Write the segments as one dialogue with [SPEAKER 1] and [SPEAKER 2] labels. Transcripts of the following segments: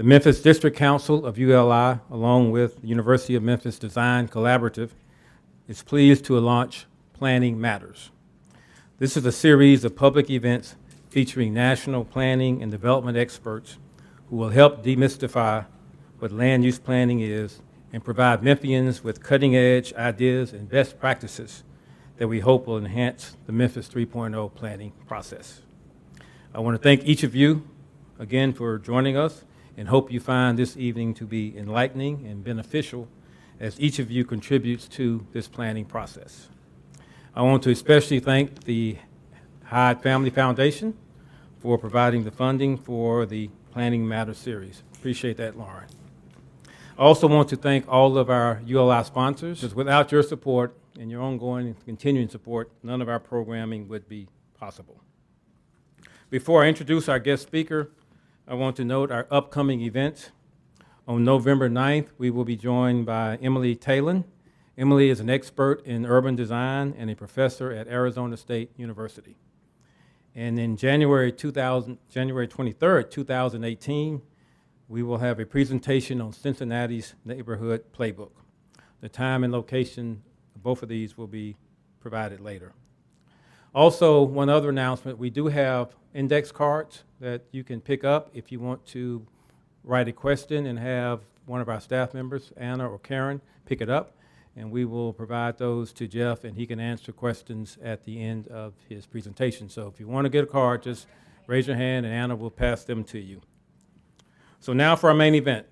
[SPEAKER 1] The Memphis District Council of ULI, along with the University of Memphis Design Collaborative, is pleased to launch Planning Matters. This is a series of public events featuring national planning and development experts who will help demystify what land use planning is and provide Memphians with cutting-edge ideas and best practices that we hope will enhance the Memphis 3.0 planning process. I want to thank each of you again for joining us and hope you find this evening to be enlightening and beneficial as each of you contributes to this planning process. I want to especially thank the Hyde Family Foundation for providing the funding for the Planning Matters series. Appreciate that, Lauren. I also want to thank all of our ULI sponsors, because without your support and your ongoing and continuing support, none of our programming would be possible. Before I introduce our guest speaker, I want to note our upcoming events. On November 9th, we will be joined by Emily Talon. Emily is an expert in urban design and a professor at Arizona State University. And in January 23rd, 2018, we will have a presentation on Cincinnati's Neighborhood Playbook. The time and location of both of these will be provided later. Also, one other announcement, we do have index cards that you can pick up if you want to write a question and have one of our staff members, Anna or Karen, pick it up, and we will provide those to Jeff, and he can answer questions at the end of his presentation. So if you want to get a card, just raise your hand, and Anna will pass them to you. So now for our main event.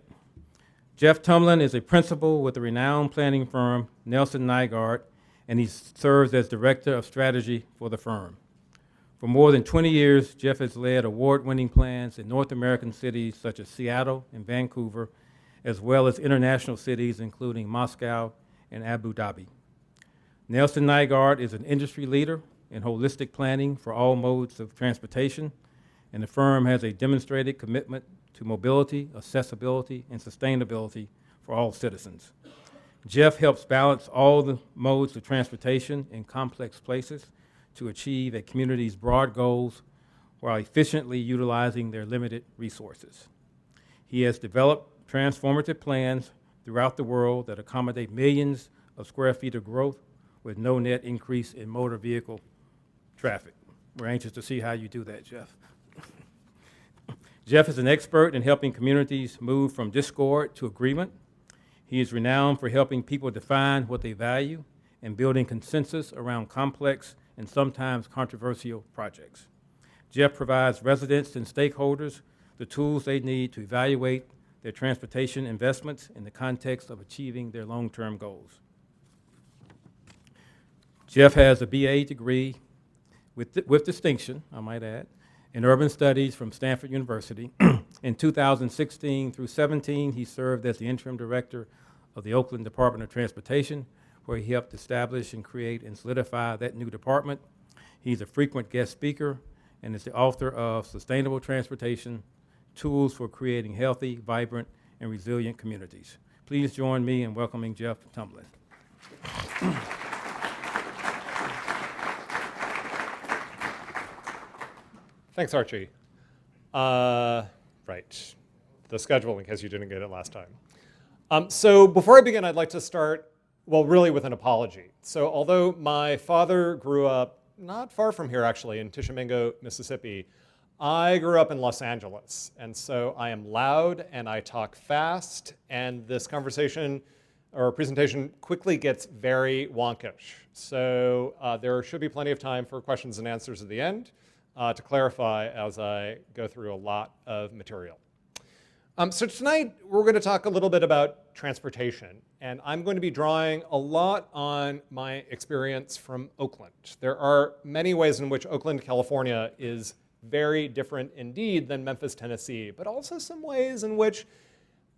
[SPEAKER 1] Jeff Tumlin is a principal with the renowned planning firm Nelson Nygaard, and he serves as Director of Strategy for the firm. For more than 20 years, Jeff has led award-winning plans in North American cities such as Seattle and Vancouver, as well as international cities including Moscow and Abu Dhabi. Nelson Nygaard is an industry leader in holistic planning for all modes of transportation, and the firm has a demonstrated commitment to mobility, accessibility, and sustainability for all citizens. Jeff helps balance all the modes of transportation in complex places to achieve a community's broad goals while efficiently utilizing their limited resources. He has developed transformative plans throughout the world that accommodate millions of square feet of growth with no net increase in motor vehicle traffic. We're anxious to see how you do that, Jeff. Jeff is an expert in helping communities move from discord to agreement. He is renowned for helping people define what they value and building consensus around complex and sometimes controversial projects. Jeff provides residents and stakeholders the tools they need to evaluate their transportation investments in the context of achieving their long-term goals. Jeff has a BA degree with distinction, I might add, in urban studies from Stanford University. In 2016 through 17, he served as the interim director of the Oakland Department of Transportation, where he helped establish and create and solidify that new department. He's a frequent guest speaker and is the author of Sustainable Transportation, Tools for Creating Healthy, Vibrant, and Resilient Communities. Please join me in welcoming Jeff Tumlin.
[SPEAKER 2] Thanks, Archie. Right, the schedule in case you didn't get it last time. So before I begin, I'd like to start, well, really with an apology. So although my father grew up not far from here, actually, in Tishomingo, Mississippi, I grew up in Los Angeles. And so I am loud and I talk fast, and this conversation or presentation quickly gets very wonkish. So there should be plenty of time for questions and answers at the end to clarify as I go through a lot of material. So tonight, we're going to talk a little bit about transportation, and I'm going to be drawing a lot on my experience from Oakland. There are many ways in which Oakland, California is very different indeed than Memphis, Tennessee, but also some ways in which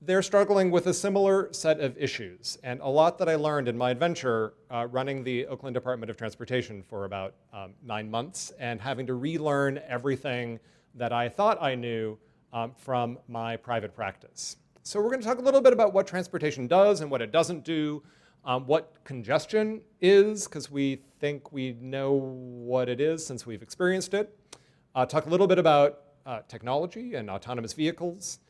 [SPEAKER 2] they're struggling with a similar set of issues. And a lot that I learned in my adventure running the Oakland Department of Transportation for about 9 months and having to relearn everything that I thought I knew from my private practice. So we're going to talk a little bit about what transportation does and what it doesn't do, what congestion is, because we think we know what it is since we've experienced it. Talk a little bit about technology and autonomous vehicles,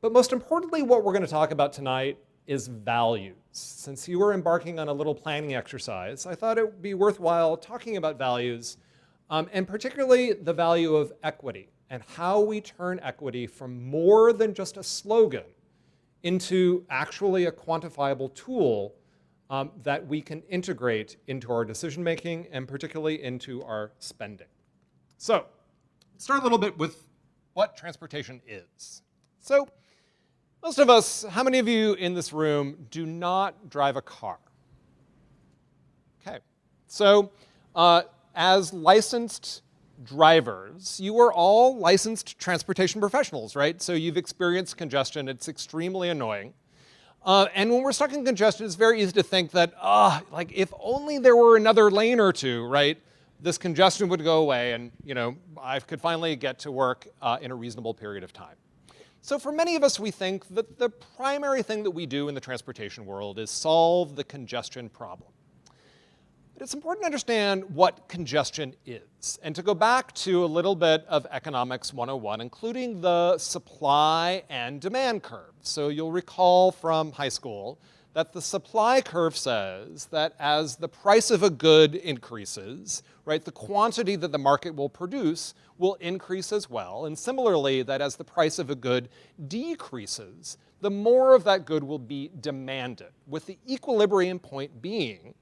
[SPEAKER 2] But most importantly, what we're going to talk about tonight is values. Since you were embarking on a little planning exercise, I thought it would be worthwhile talking about values, and particularly the value of equity and how we turn equity from more than just a slogan into actually a quantifiable tool that we can integrate into our decision making and particularly into our spending. So, let's start a little bit with what transportation is. So, most of us, how many of you in this room do not drive a car? Okay, so as licensed drivers, you are all licensed transportation professionals, right? So you've experienced congestion, it's extremely annoying. And when we're stuck in congestion, it's very easy to think that, like if only there were another lane or two, right? This congestion would go away and, I could finally get to work in a reasonable period of time. So for many of us, we think that the primary thing that we do in the transportation world is solve the congestion problem. But it's important to understand what congestion is, and to go back to a little bit of Economics 101, including the supply and demand curve. So you'll recall from high school that the supply curve says that as the price of a good increases, right, the quantity that the market will produce will increase as well. And similarly, that as the price of a good decreases, the more of that good will be demanded, with the equilibrium point being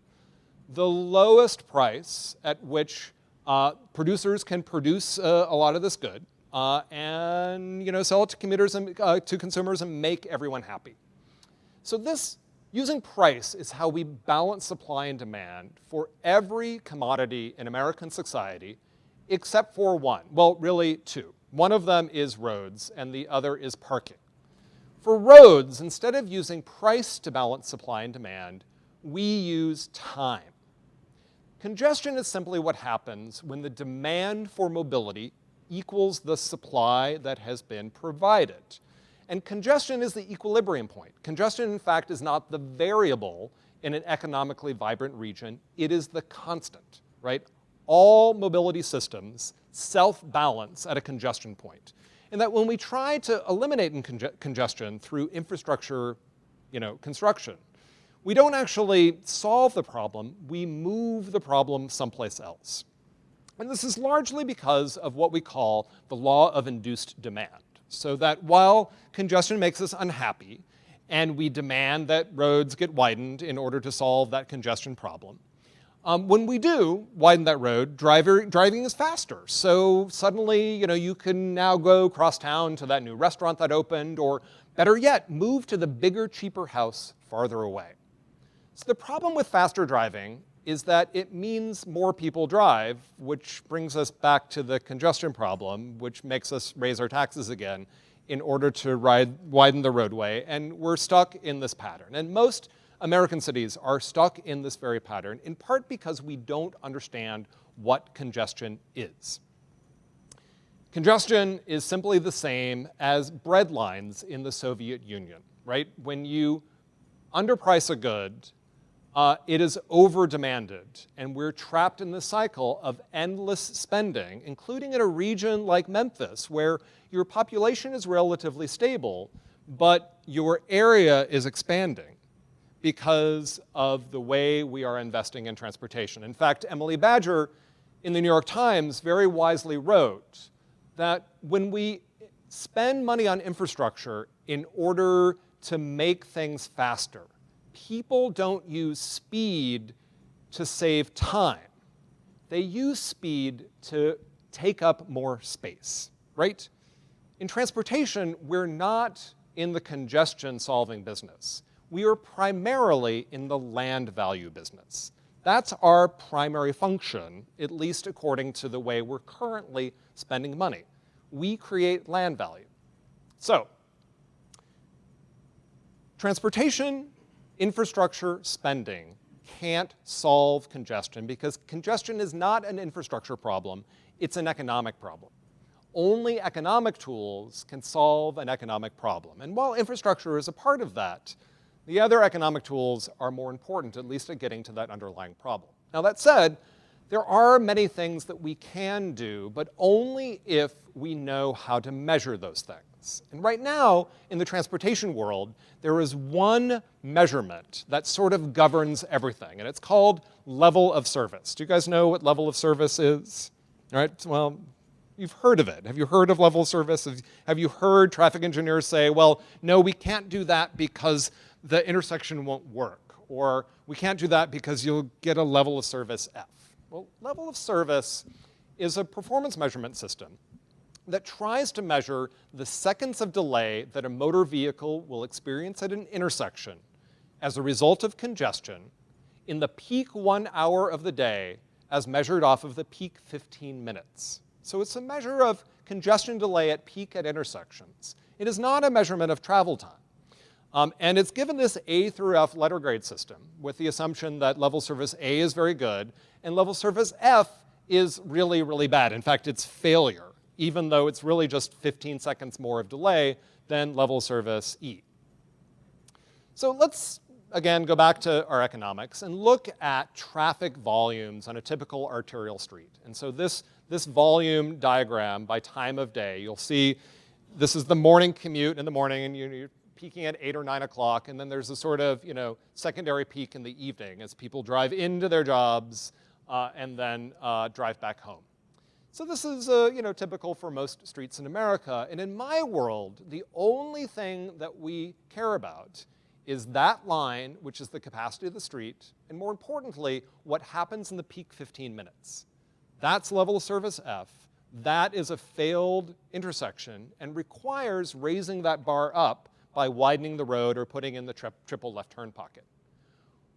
[SPEAKER 2] the lowest price at which producers can produce a lot of this good and sell it to commuters and to consumers and make everyone happy. So this using price is how we balance supply and demand for every commodity in American society, except for one. Well, really two. One of them is roads, and the other is parking. For roads, instead of using price to balance supply and demand, we use time. Congestion is simply what happens when the demand for mobility equals the supply that has been provided. And congestion is the equilibrium point. Congestion, in fact, is not the variable in an economically vibrant region. It is the constant, right? All mobility systems self-balance at a congestion point. And that when we try to eliminate congestion through infrastructure, construction, we don't actually solve the problem, we move the problem someplace else. And this is largely because of what we call the law of induced demand. So that while congestion makes us unhappy, and we demand that roads get widened in order to solve that congestion problem, when we do widen that road, driving is faster. So suddenly, you can now go cross town to that new restaurant that opened, or better yet, move to the bigger, cheaper house farther away. So the problem with faster driving is that it means more people drive, which brings us back to the congestion problem, which makes us raise our taxes again in order to widen the roadway, and we're stuck in this pattern. And most American cities are stuck in this very pattern, in part because we don't understand what congestion is. Congestion is simply the same as bread lines in the Soviet Union, right? When you underprice a good, it is over-demanded, and we're trapped in the cycle of endless spending, including in a region like Memphis, where your population is relatively stable, but your area is expanding because of the way we are investing in transportation. In fact, Emily Badger in the New York Times very wisely wrote that when we spend money on infrastructure in order to make things faster, people don't use speed to save time. They use speed to take up more space, right? In transportation, we're not in the congestion solving business. We are primarily in the land value business. That's our primary function, at least according to the way we're currently spending money. We create land value. So, transportation infrastructure spending can't solve congestion because congestion is not an infrastructure problem, it's an economic problem. Only economic tools can solve an economic problem. And while infrastructure is a part of that, the other economic tools are more important, at least at getting to that underlying problem. Now that said, There are many things that we can do, but only if we know how to measure those things. And right now, in the transportation world, there is one measurement that sort of governs everything, and it's called level of service. Do you guys know what level of service is? All right, well, you've heard of it. Have you heard of level of service? Have you heard traffic engineers say, well, no, we can't do that because the intersection won't work, or we can't do that because you'll get a level of service F. Well, level of service is a performance measurement system that tries to measure the seconds of delay that a motor vehicle will experience at an intersection as a result of congestion in the peak 1 hour of the day as measured off of the peak 15 minutes. So it's a measure of congestion delay at peak at intersections. It is not a measurement of travel time. And it's given this A through F letter grade system with the assumption that level service A is very good and level service F is really, really bad. In fact, it's failure, even though it's really just 15 seconds more of delay than level service E. So let's, again, go back to our economics and look at traffic volumes on a typical arterial street. And so this volume diagram by time of day, you'll see this is the morning commute in the morning, and you're peaking at 8 or 9 o'clock, and then there's a sort of secondary peak in the evening as people drive into their jobs and then drive back home. So this is typical for most streets in America. And in my world, the only thing that we care about is that line, which is the capacity of the street, and more importantly, what happens in the peak 15 minutes. That's level of service F. That is a failed intersection and requires raising that bar up by widening the road or putting in the triple left turn pocket.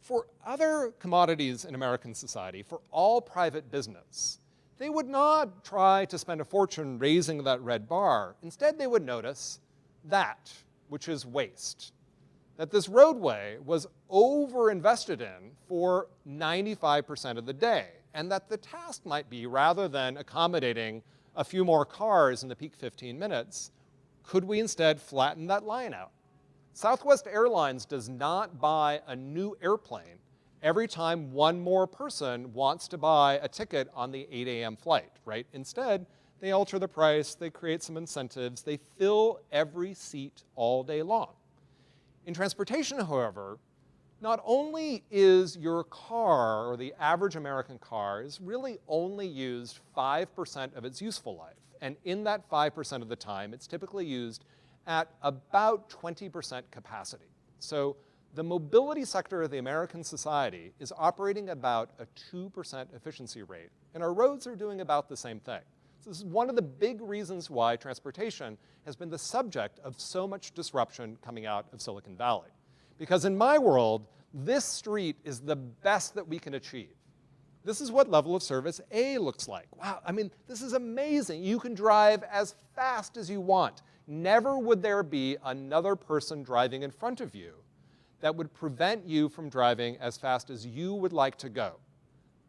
[SPEAKER 2] For other commodities in American society, for all private business, they would not try to spend a fortune raising that red bar. Instead, they would notice that, which is waste. That this roadway was over-invested in for 95% of the day, and that the task might be, rather than accommodating a few more cars in the peak 15 minutes, could we instead flatten that line out? Southwest Airlines does not buy a new airplane every time one more person wants to buy a ticket on the 8 a.m. flight, right? Instead, they alter the price, they create some incentives, they fill every seat all day long. In transportation, however, not only is your car, or the average American car, is really only used 5% of its useful life. And in that 5% of the time, it's typically used at about 20% capacity. So the mobility sector of the American society is operating about a 2% efficiency rate, and our roads are doing about the same thing. So this is one of the big reasons why transportation has been the subject of so much disruption coming out of Silicon Valley. Because in my world, this street is the best that we can achieve. This is what level of service A looks like. Wow, I mean, this is amazing. You can drive as fast as you want. Never would there be another person driving in front of you that would prevent you from driving as fast as you would like to go.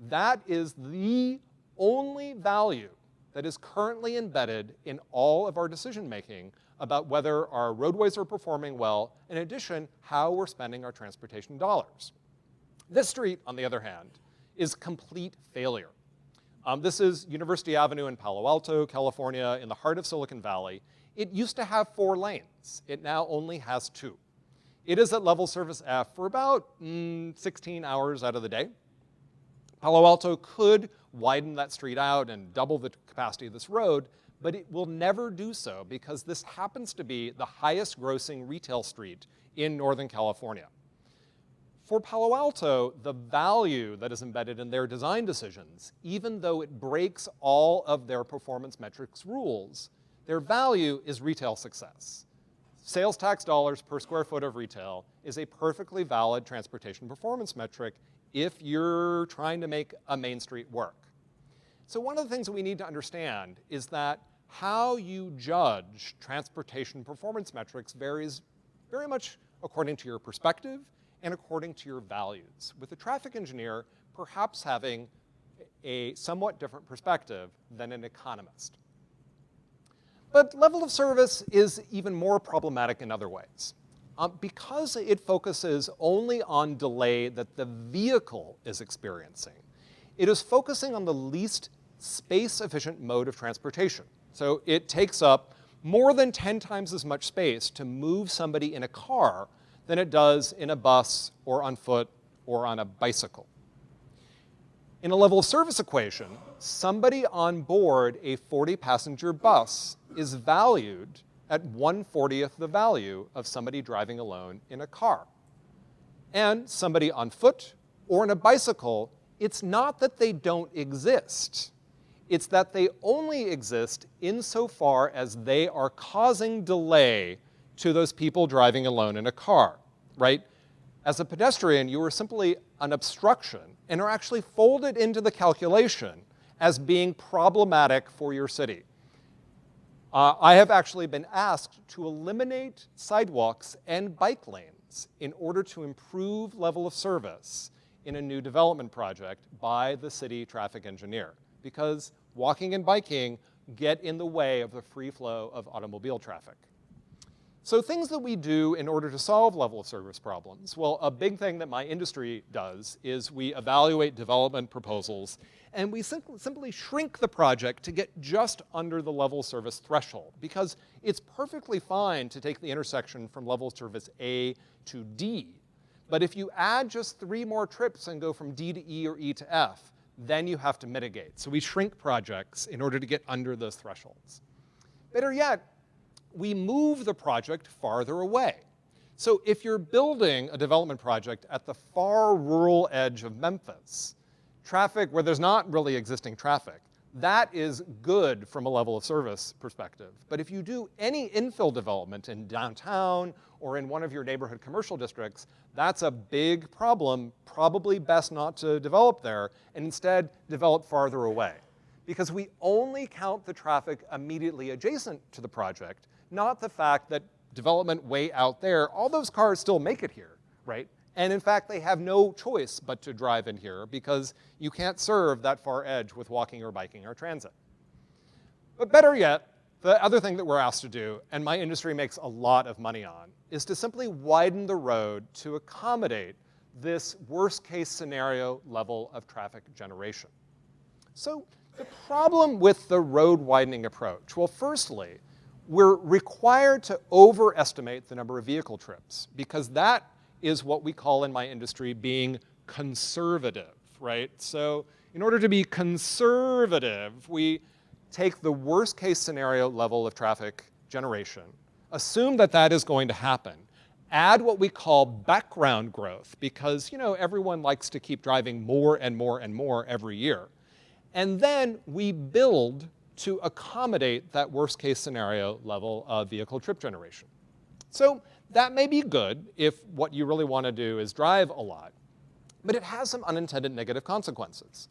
[SPEAKER 2] That is the only value that is currently embedded in all of our decision making about whether our roadways are performing well, in addition, how we're spending our transportation dollars. This street, on the other hand, is complete failure. This is University Avenue in Palo Alto, California, in the heart of Silicon Valley. It used to have 4 lanes. It now only has 2. It is at level service F for about 16 hours out of the day. Palo Alto could widen that street out and double the capacity of this road, but it will never do so because this happens to be the highest grossing retail street in Northern California. For Palo Alto, the value that is embedded in their design decisions, even though it breaks all of their performance metrics rules, their value is retail success. Sales tax dollars per square foot of retail is a perfectly valid transportation performance metric if you're trying to make a main street work. So one of the things that we need to understand is that how you judge transportation performance metrics varies very much according to your perspective and according to your values, with the traffic engineer perhaps having a somewhat different perspective than an economist. But level of service is even more problematic in other ways. Because it focuses only on delay that the vehicle is experiencing, it is focusing on the least space-efficient mode of transportation. So it takes up more than 10 times as much space to move somebody in a car than it does in a bus or on foot or on a bicycle. In a level of service equation, somebody on board a 40-passenger bus is valued at 1/40th the value of somebody driving alone in a car. And somebody on foot or in a bicycle, it's not that they don't exist. It's that they only exist insofar as they are causing delay to those people driving alone in a car, right? As a pedestrian, you are simply an obstruction and are actually folded into the calculation as being problematic for your city. I have actually been asked to eliminate sidewalks and bike lanes in order to improve level of service in a new development project by the city traffic engineer, because walking and biking get in the way of the free flow of automobile traffic. So things that we do in order to solve level of service problems, well, a big thing that my industry does is we evaluate development proposals, and we simply shrink the project to get just under the level of service threshold, because it's perfectly fine to take the intersection from level of service A to D. But if you add just 3 more trips and go from D to E or E to F, then you have to mitigate. So we shrink projects in order to get under those thresholds. Better yet, we move the project farther away. So if you're building a development project at the far rural edge of Memphis, traffic where there's not really existing traffic, that is good from a level of service perspective. But if you do any infill development in downtown or in one of your neighborhood commercial districts, that's a big problem, probably best not to develop there, and instead develop farther away. Because we only count the traffic immediately adjacent to the project, not the fact that development way out there, all those cars still make it here, right? And in fact, they have no choice but to drive in here because you can't serve that far edge with walking or biking or transit. But better yet, the other thing that we're asked to do, and my industry makes a lot of money on, is to simply widen the road to accommodate this worst case scenario level of traffic generation. So the problem with the road widening approach, well, firstly, we're required to overestimate the number of vehicle trips, because that is what we call in my industry being conservative, right? So in order to be conservative, we take the worst case scenario level of traffic generation, assume that that is going to happen, add what we call background growth, because everyone likes to keep driving more and more and more every year, and then we build to accommodate that worst case scenario level of vehicle trip generation. So that may be good if what you really want to do is drive a lot, but it has some unintended negative consequences.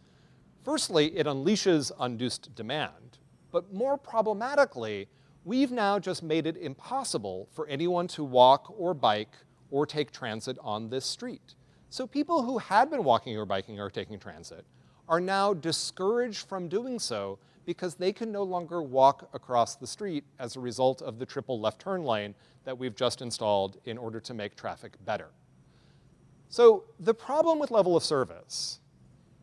[SPEAKER 2] Firstly, it unleashes induced demand, but more problematically, we've now just made it impossible for anyone to walk or bike or take transit on this street. So people who had been walking or biking or taking transit are now discouraged from doing so because they can no longer walk across the street as a result of the triple left turn lane that we've just installed in order to make traffic better. So the problem with level of service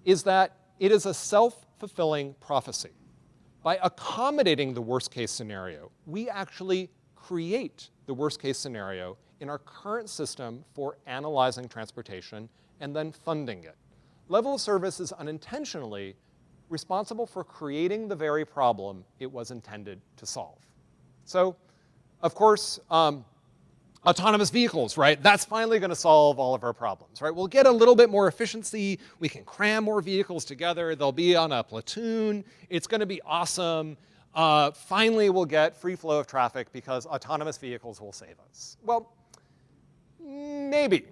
[SPEAKER 2] is that it is a self-fulfilling prophecy. By accommodating the worst case scenario, we actually create the worst case scenario in our current system for analyzing transportation and then funding it. Level of service is unintentionally responsible for creating the very problem it was intended to solve. So, of course, autonomous vehicles, right? That's finally going to solve all of our problems, right? We'll get a little bit more efficiency. We can cram more vehicles together. They'll be on a platoon. It's going to be awesome. Finally, we'll get free flow of traffic because autonomous vehicles will save us. Well, maybe.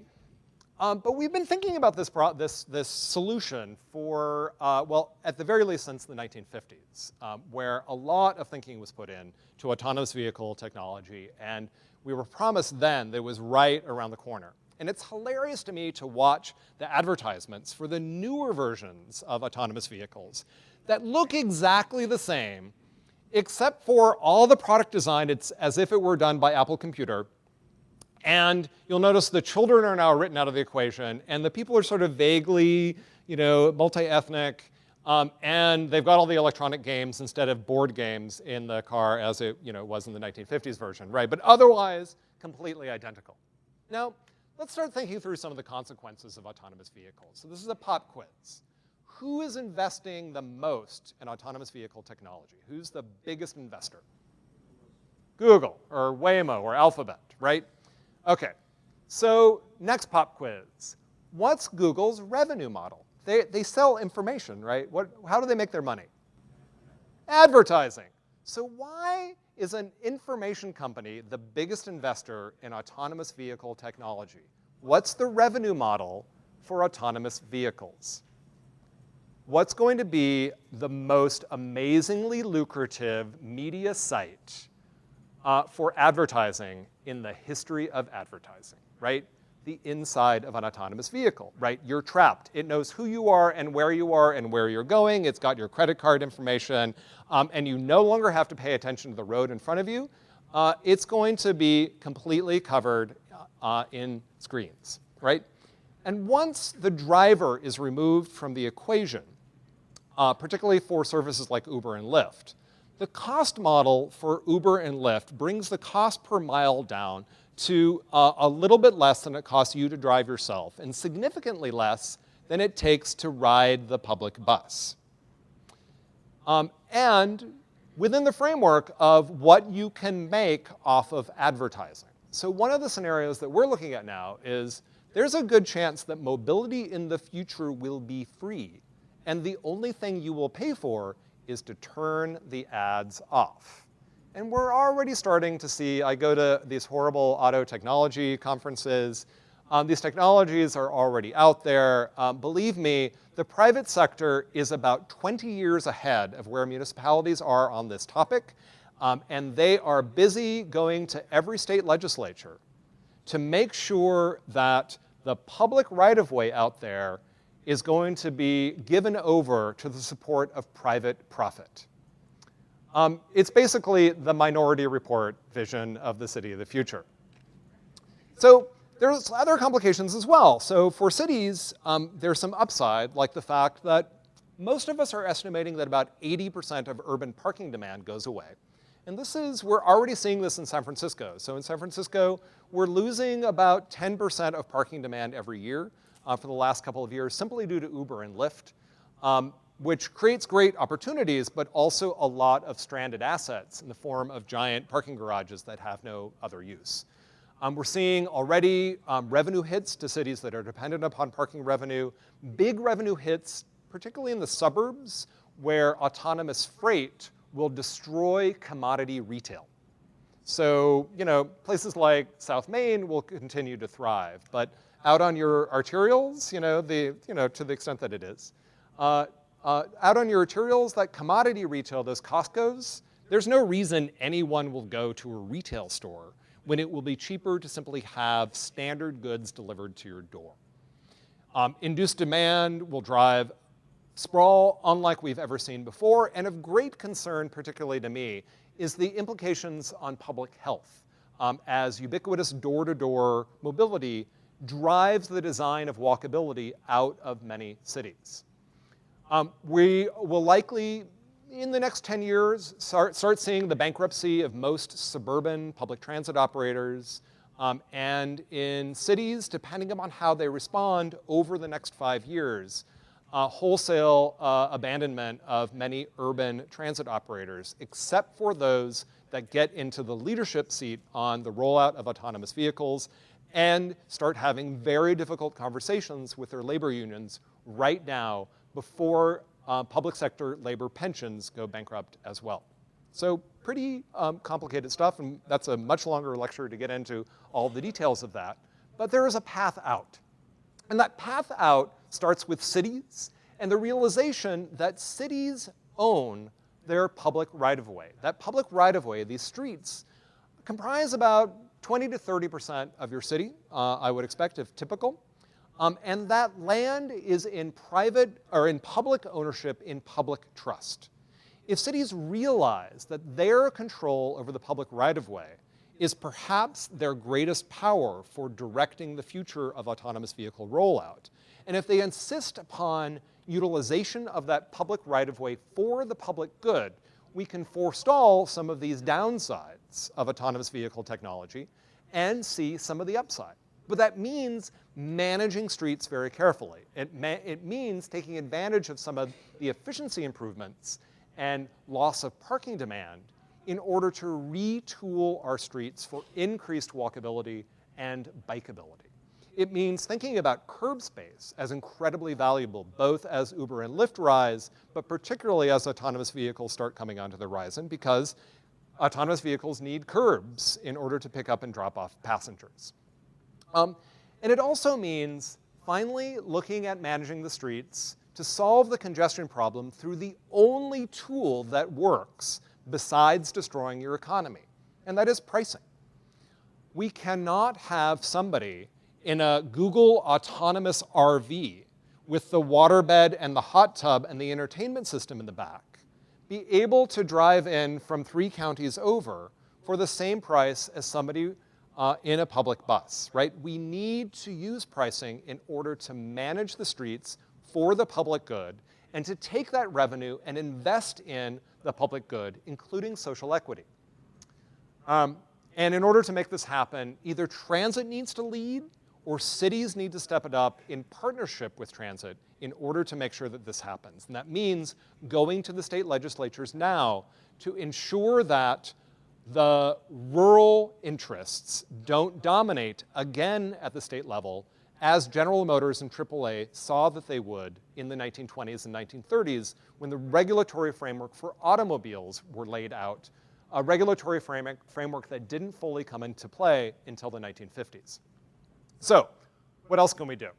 [SPEAKER 2] But we've been thinking about this solution for, well, at the very least since the 1950s, where a lot of thinking was put in to autonomous vehicle technology, and we were promised then that it was right around the corner. And it's hilarious to me to watch the advertisements for the newer versions of autonomous vehicles that look exactly the same, except for all the product design, it's as if it were done by Apple Computer. And you'll notice the children are now written out of the equation, and the people are sort of vaguely, multi-ethnic, and they've got all the electronic games instead of board games in the car as it, was in the 1950s version, right? But otherwise, completely identical. Now, let's start thinking through some of the consequences of autonomous vehicles. So this is a pop quiz. Who is investing the most in autonomous vehicle technology? Who's the biggest investor? Google, or Waymo, or Alphabet, right? Okay, so next pop quiz. What's Google's revenue model? They sell information, right? How do they make their money? Advertising. So why is an information company the biggest investor in autonomous vehicle technology? What's the revenue model for autonomous vehicles? What's going to be the most amazingly lucrative media site for advertising in the history of advertising, right? The inside of an autonomous vehicle, right? You're trapped. It knows who you are and where you're going. It's got your credit card information, and you no longer have to pay attention to the road in front of you. It's going to be completely covered in screens, right? And once the driver is removed from the equation, particularly for services like Uber and Lyft, the cost model for Uber and Lyft brings the cost per mile down to a little bit less than it costs you to drive yourself, and significantly less than it takes to ride the public bus. And within the framework of what you can make off of advertising. So one of the scenarios that we're looking at now is there's a good chance that mobility in the future will be free, and the only thing you will pay for is to turn the ads off. And we're already starting to see, I go to these horrible auto technology conferences. These technologies are already out there. Believe me, the private sector is about 20 years ahead of where municipalities are on this topic. And they are busy going to every state legislature to make sure that the public right-of-way out there is going to be given over to the support of private profit. It's basically the Minority Report vision of the city of the future. So there's other complications as well. So for cities, there's some upside, like the fact that most of us are estimating that about 80% of urban parking demand goes away. And we're already seeing this in San Francisco. So in San Francisco, we're losing about 10% of parking demand every year for the last couple of years, simply due to Uber and Lyft. Which creates great opportunities, but also a lot of stranded assets in the form of giant parking garages that have no other use. We're seeing already revenue hits to cities that are dependent upon parking revenue, big revenue hits, particularly in the suburbs, where autonomous freight will destroy commodity retail. So, places like South Main will continue to thrive, but out on your arterials, to the extent that it is, out on your arterials, that commodity retail, those Costco's, there's no reason anyone will go to a retail store when it will be cheaper to simply have standard goods delivered to your door. Induced demand will drive sprawl unlike we've ever seen before, and of great concern, particularly to me, is the implications on public health as ubiquitous door-to-door mobility drives the design of walkability out of many cities. We will likely, in the next 10 years, start seeing the bankruptcy of most suburban public transit operators, and in cities, depending upon how they respond over the next 5 years, wholesale abandonment of many urban transit operators, except for those that get into the leadership seat on the rollout of autonomous vehicles and start having very difficult conversations with their labor unions right now before public sector labor pensions go bankrupt as well. So pretty complicated stuff, and that's a much longer lecture to get into all the details of that. But there is a path out. And that path out starts with cities and the realization that cities own their public right-of-way. That public right-of-way, these streets, comprise about 20 to 30% of your city, I would expect, if typical. And that land is in private or in public ownership, in public trust. If cities realize that their control over the public right-of-way is perhaps their greatest power for directing the future of autonomous vehicle rollout. And if they insist upon utilization of that public right-of-way for the public good, we can forestall some of these downsides of autonomous vehicle technology and see some of the upside. But that means managing streets very carefully. It means taking advantage of some of the efficiency improvements and loss of parking demand in order to retool our streets for increased walkability and bikeability. It means thinking about curb space as incredibly valuable, both as Uber and Lyft rise, but particularly as autonomous vehicles start coming onto the horizon, because autonomous vehicles need curbs in order to pick up and drop off passengers. And it also means finally looking at managing the streets to solve the congestion problem through the only tool that works besides destroying your economy, and that is pricing. We cannot have somebody in a Google autonomous RV with the waterbed and the hot tub and the entertainment system in the back be able to drive in from 3 counties over for the same price as somebody in a public bus, right? We need to use pricing in order to manage the streets for the public good and to take that revenue and invest in the public good, including social equity. And in order to make this happen, either transit needs to lead or cities need to step it up in partnership with transit in order to make sure that this happens. And that means going to the state legislatures now to ensure that the rural interests don't dominate again at the state level, as General Motors and AAA saw that they would in the 1920s and 1930s when the regulatory framework for automobiles were laid out, a regulatory framework that didn't fully come into play until the 1950s. So, what else can we do?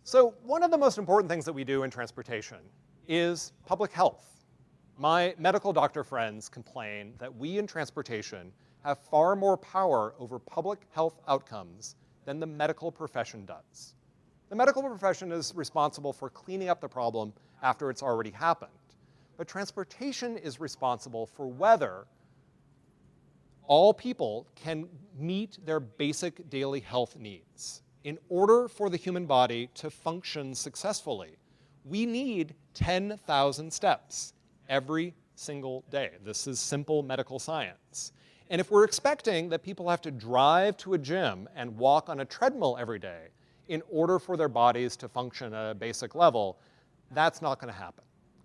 [SPEAKER 2] So, one of the most important things that we do in transportation is public health. My medical doctor friends complain that we in transportation have far more power over public health outcomes than the medical profession does. The medical profession is responsible for cleaning up the problem after it's already happened. But transportation is responsible for whether all people can meet their basic daily health needs. In order for the human body to function successfully, we need 10,000 steps every single day. This is simple medical science. And if we're expecting that people have to drive to a gym and walk on a treadmill every day in order for their bodies to function at a basic level, that's not going to happen.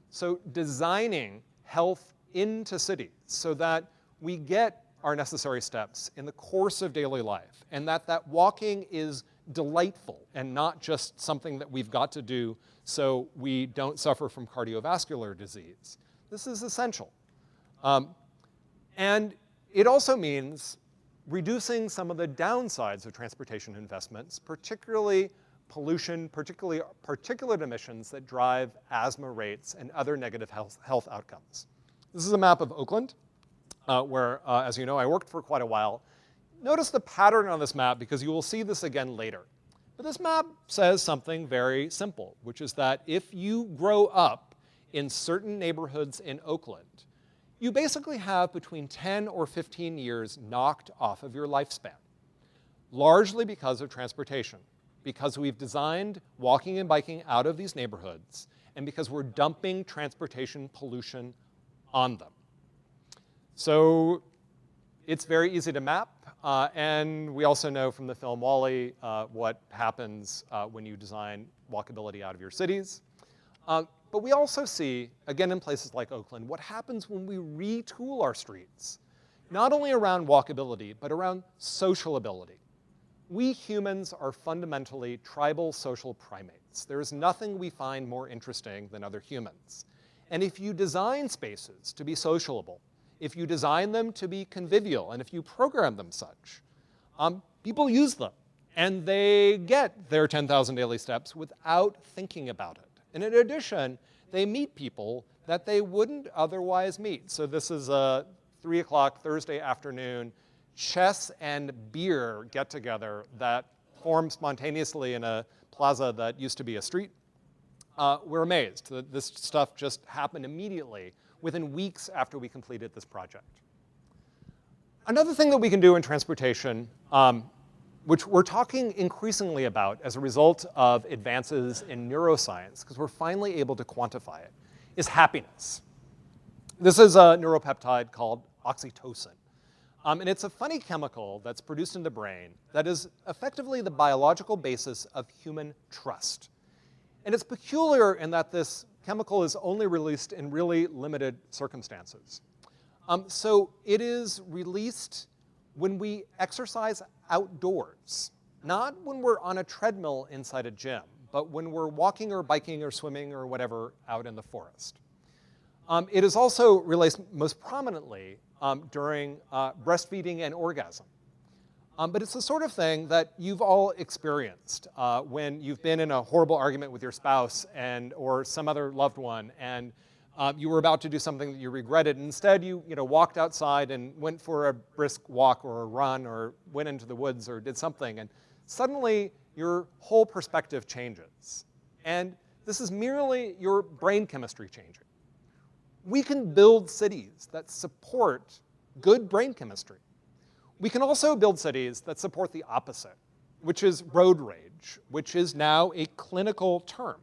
[SPEAKER 2] So designing health into cities so that we get our necessary steps in the course of daily life, and that walking is delightful and not just something that we've got to do so we don't suffer from cardiovascular disease. This is essential. And it also means reducing some of the downsides of transportation investments, particularly pollution, particularly particulate emissions that drive asthma rates and other negative health outcomes. This is a map of Oakland, where, as you know, I worked for quite a while. Notice the pattern on this map because you will see this again later. But this map says something very simple, which is that if you grow up in certain neighborhoods in Oakland, you basically have between 10 or 15 years knocked off of your lifespan, largely because of transportation, because we've designed walking and biking out of these neighborhoods, and because we're dumping transportation pollution on them. So it's very easy to map, and we also know from the film WALL-E what happens when you design walkability out of your cities. But we also see, again in places like Oakland, what happens when we retool our streets, not only around walkability, but around social ability. We humans are fundamentally tribal social primates. There is nothing we find more interesting than other humans. And if you design spaces to be sociable, if you design them to be convivial, and if you program them such, people use them. And they get their 10,000 daily steps without thinking about it. And in addition, they meet people that they wouldn't otherwise meet. So this is a 3 o'clock Thursday afternoon chess and beer get-together that formed spontaneously in a plaza that used to be a street. We're amazed that this stuff just happened immediately within weeks after we completed this project. Another thing that we can do in transportation, which we're talking increasingly about as a result of advances in neuroscience, because we're finally able to quantify it, is happiness. This is a neuropeptide called oxytocin. And it's a funny chemical that's produced in the brain that is effectively the biological basis of human trust. And it's peculiar in that this chemical is only released in really limited circumstances. So it is released when we exercise outdoors, not when we're on a treadmill inside a gym, but when we're walking or biking or swimming or whatever out in the forest. It is also released most prominently during breastfeeding and orgasm. But it's the sort of thing that you've all experienced when you've been in a horrible argument with your spouse or some other loved one, and you were about to do something that you regretted. And instead, you walked outside and went for a brisk walk or a run or went into the woods or did something. And suddenly, your whole perspective changes. And this is merely your brain chemistry changing. We can build cities that support good brain chemistry. We can also build cities that support the opposite, which is road rage, which is now a clinical term.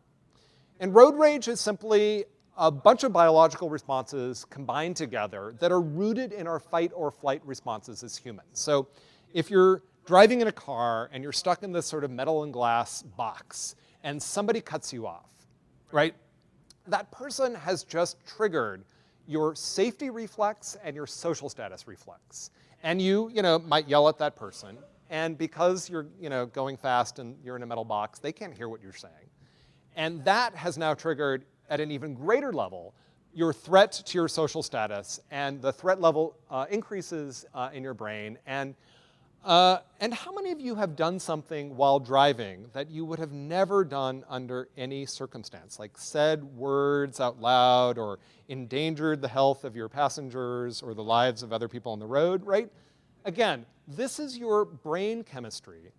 [SPEAKER 2] And road rage is simply a bunch of biological responses combined together that are rooted in our fight or flight responses as humans. So if you're driving in a car and you're stuck in this sort of metal and glass box and somebody cuts you off, right? That person has just triggered your safety reflex and your social status reflex. And you might yell at that person. And because you're going fast and you're in a metal box, they can't hear what you're saying. And that has now triggered, at an even greater level, your threat to your social status, and the threat level increases in your brain. And how many of you have done something while driving that you would have never done under any circumstance, like said words out loud or endangered the health of your passengers or the lives of other people on the road, right? Again, this is your brain chemistry,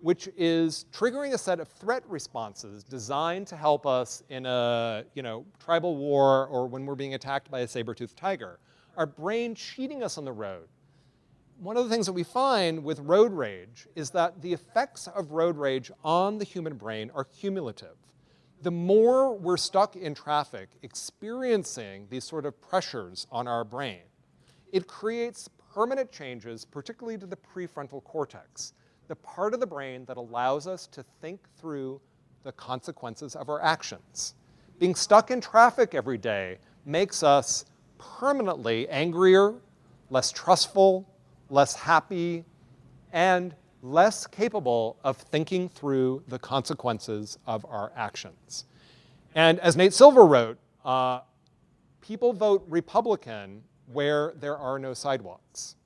[SPEAKER 2] which is triggering a set of threat responses designed to help us in a tribal war or when we're being attacked by a saber-toothed tiger. Our brain cheating us on the road. One of the things that we find with road rage is that the effects of road rage on the human brain are cumulative. The more we're stuck in traffic experiencing these sort of pressures on our brain, it creates permanent changes, particularly to the prefrontal cortex, the part of the brain that allows us to think through the consequences of our actions. Being stuck in traffic every day makes us permanently angrier, less trustful, less happy, and less capable of thinking through the consequences of our actions. And as Nate Silver wrote, people vote Republican where there are no sidewalks.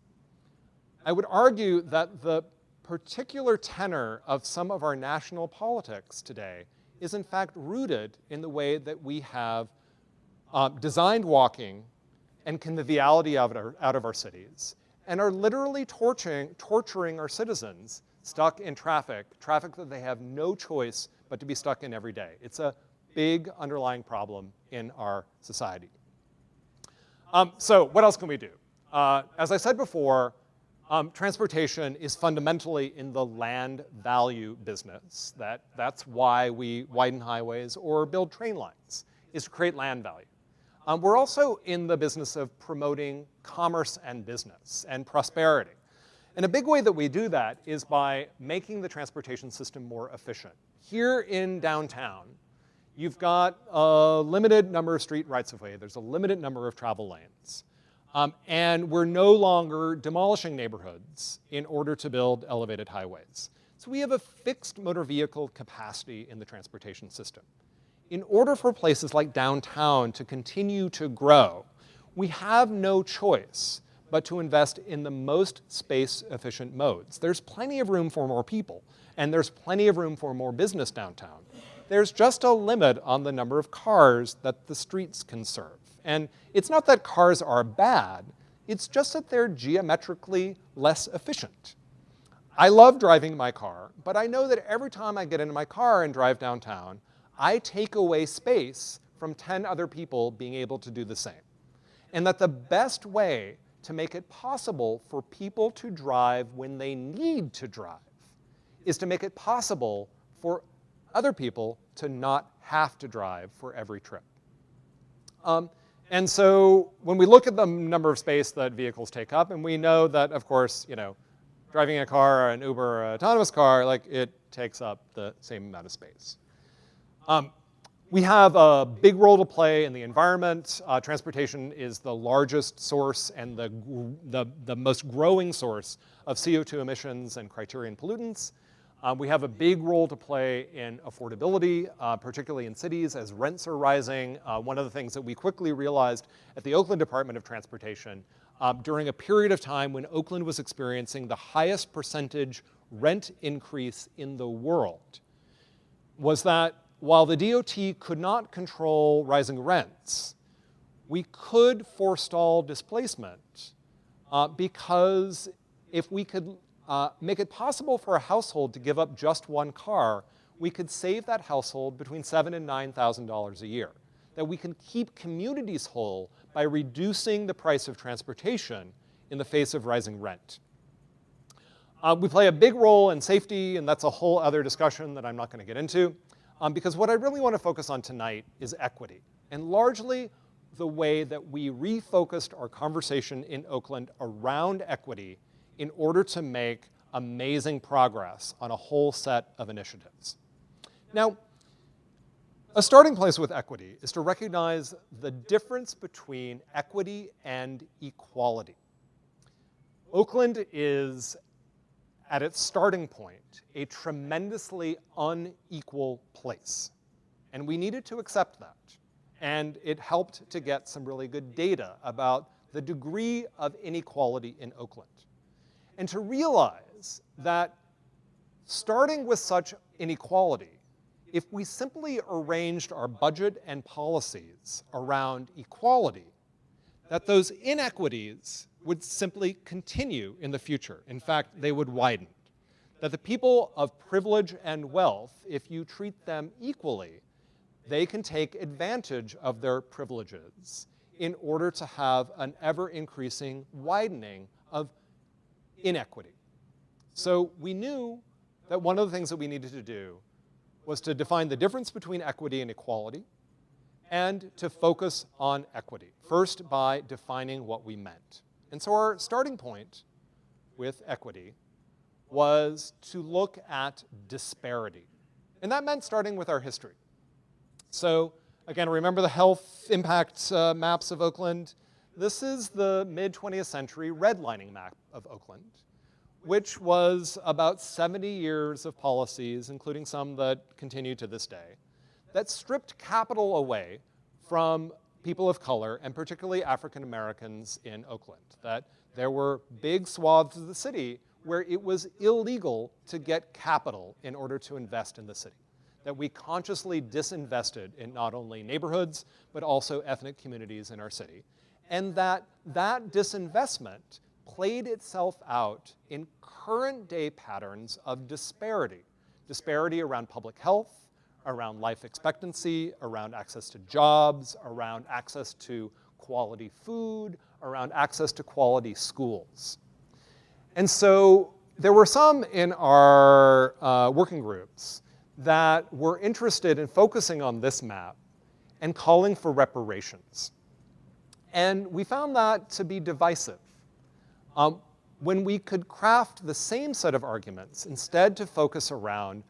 [SPEAKER 2] I would argue that the particular tenor of some of our national politics today is in fact rooted in the way that we have designed walking and conviviality out of our cities, and are literally torturing our citizens stuck in traffic that they have no choice but to be stuck in every day. It's a big underlying problem in our society. So what else can we do? As I said before, transportation is fundamentally in the land value business. That's why we widen highways or build train lines, is to create land value. We're also in the business of promoting commerce and business and prosperity. And a big way that we do that is by making the transportation system more efficient. Here in downtown, you've got a limited number of street rights-of-way. There's a limited number of travel lanes. And we're no longer demolishing neighborhoods in order to build elevated highways. So we have a fixed motor vehicle capacity in the transportation system. In order for places like downtown to continue to grow, we have no choice but to invest in the most space-efficient modes. There's plenty of room for more people, and there's plenty of room for more business downtown. There's just a limit on the number of cars that the streets can serve. And it's not that cars are bad, it's just that they're geometrically less efficient. I love driving my car, but I know that every time I get into my car and drive downtown, I take away space from 10 other people being able to do the same. And that the best way to make it possible for people to drive when they need to drive, is to make it possible for other people to not have to drive for every trip. And so when we look at the number of space that vehicles take up, and we know that, of course, driving a car, an Uber, or an autonomous car, like it takes up the same amount of space. We have a big role to play in the environment. Transportation is the largest source and the most growing source of CO2 emissions and criterion pollutants. We have a big role to play in affordability, particularly in cities as rents are rising. One of the things that we quickly realized at the Oakland Department of Transportation during a period of time when Oakland was experiencing the highest percentage rent increase in the world was that while the DOT could not control rising rents, we could forestall displacement because if we could make it possible for a household to give up just one car, we could save that household between $7,000 and $9,000 a year. That we can keep communities whole by reducing the price of transportation in the face of rising rent. We play a big role in safety, and that's a whole other discussion that I'm not going to get into, because what I really want to focus on tonight is equity, and largely the way that we refocused our conversation in Oakland around equity in order to make amazing progress on a whole set of initiatives. Now, a starting place with equity is to recognize the difference between equity and equality. Oakland is, at its starting point, a tremendously unequal place. And we needed to accept that. And it helped to get some really good data about the degree of inequality in Oakland. And to realize that starting with such inequality, if we simply arranged our budget and policies around equality, that those inequities would simply continue in the future. In fact, they would widen. That the people of privilege and wealth, if you treat them equally, they can take advantage of their privileges in order to have an ever-increasing widening of inequity. So we knew that one of the things that we needed to do was to define the difference between equity and equality, and to focus on equity, first by defining what we meant. And so our starting point with equity was to look at disparity. And that meant starting with our history. So again, remember the health impact maps of Oakland? This is the mid-20th century redlining map of Oakland, which was about 70 years of policies, including some that continue to this day, that stripped capital away from people of color, and particularly African Americans in Oakland. That there were big swaths of the city where it was illegal to get capital in order to invest in the city. That we consciously disinvested in not only neighborhoods, but also ethnic communities in our city. And that disinvestment played itself out in current day patterns of disparity. Disparity around public health, around life expectancy, around access to jobs, around access to quality food, around access to quality schools. And so there were some in our working groups that were interested in focusing on this map and calling for reparations. And we found that to be divisive. When we could craft the same set of arguments, instead to focus around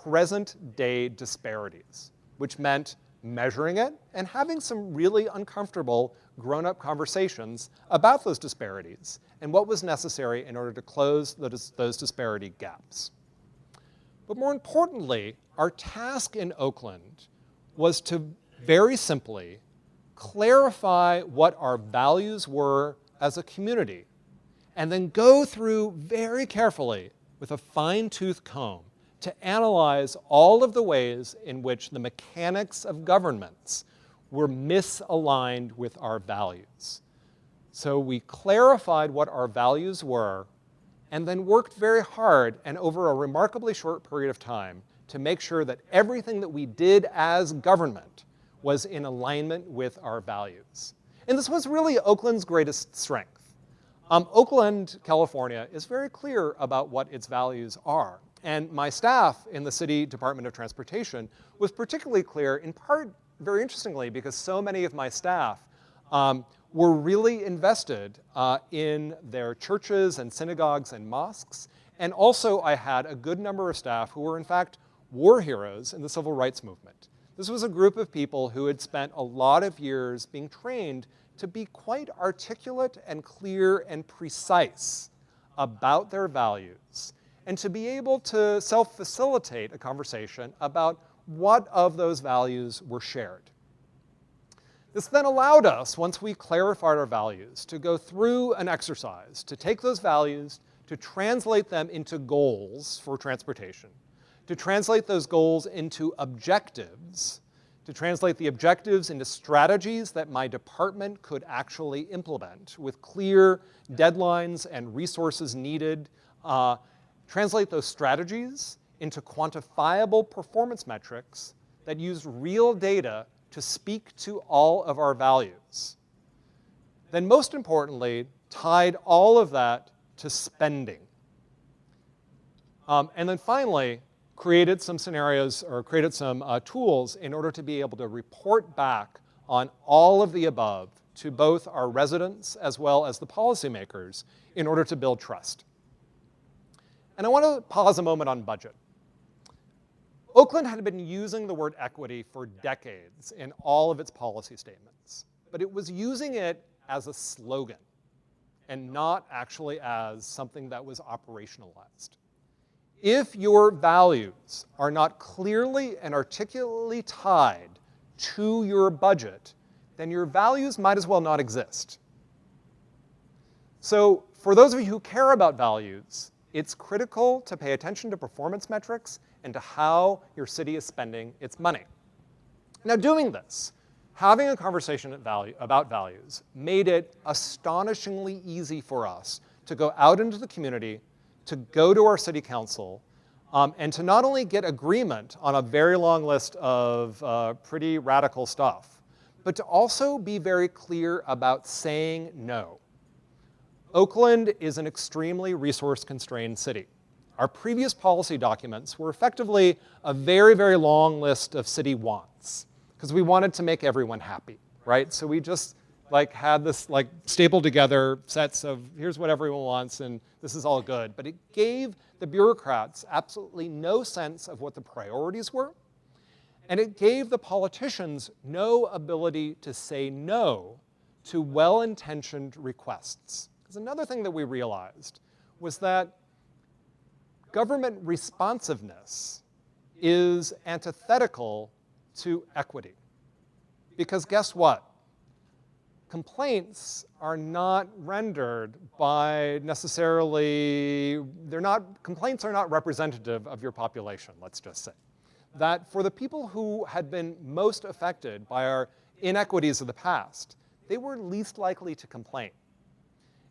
[SPEAKER 2] present-day disparities, which meant measuring it and having some really uncomfortable grown-up conversations about those disparities and what was necessary in order to close those disparity gaps. But more importantly, our task in Oakland was to very simply clarify what our values were as a community, and then go through very carefully with a fine-tooth comb to analyze all of the ways in which the mechanics of governments were misaligned with our values. So we clarified what our values were, and then worked very hard and over a remarkably short period of time to make sure that everything that we did as government was in alignment with our values. And this was really Oakland's greatest strength. Oakland, California is very clear about what its values are. And my staff in the City Department of Transportation was particularly clear, in part, very interestingly, because so many of my staff were really invested in their churches and synagogues and mosques. And also I had a good number of staff who were in fact war heroes in the civil rights movement. This was a group of people who had spent a lot of years being trained to be quite articulate and clear and precise about their values, and to be able to self-facilitate a conversation about what of those values were shared. This then allowed us, once we clarified our values, to go through an exercise to take those values, to translate them into goals for transportation, to translate those goals into objectives, to translate the objectives into strategies that my department could actually implement with clear deadlines and resources needed, translate those strategies into quantifiable performance metrics that use real data to speak to all of our values. Then most importantly, tied all of that to spending. And then finally, created some scenarios or created some tools in order to be able to report back on all of the above to both our residents as well as the policymakers in order to build trust. And I want to pause a moment on budget. Oakland had been using the word equity for decades in all of its policy statements, but it was using it as a slogan and not actually as something that was operationalized. If your values are not clearly and articulately tied to your budget, then your values might as well not exist. So for those of you who care about values, it's critical to pay attention to performance metrics and to how your city is spending its money. Now doing this, having a conversation about values made it astonishingly easy for us to go out into the community, to go to our city council, and to not only get agreement on a very long list of pretty radical stuff, but to also be very clear about saying no. Oakland is an extremely resource-constrained city. Our previous policy documents were effectively a very, very long list of city wants, because we wanted to make everyone happy, right? So we just had this stapled together sets of here's what everyone wants and this is all good. But it gave the bureaucrats absolutely no sense of what the priorities were. And it gave the politicians no ability to say no to well-intentioned requests. Because another thing that we realized was that government responsiveness is antithetical to equity. Because guess what? Complaints are not rendered by necessarily, complaints are not representative of your population, let's just say. That for the people who had been most affected by our inequities of the past, they were least likely to complain.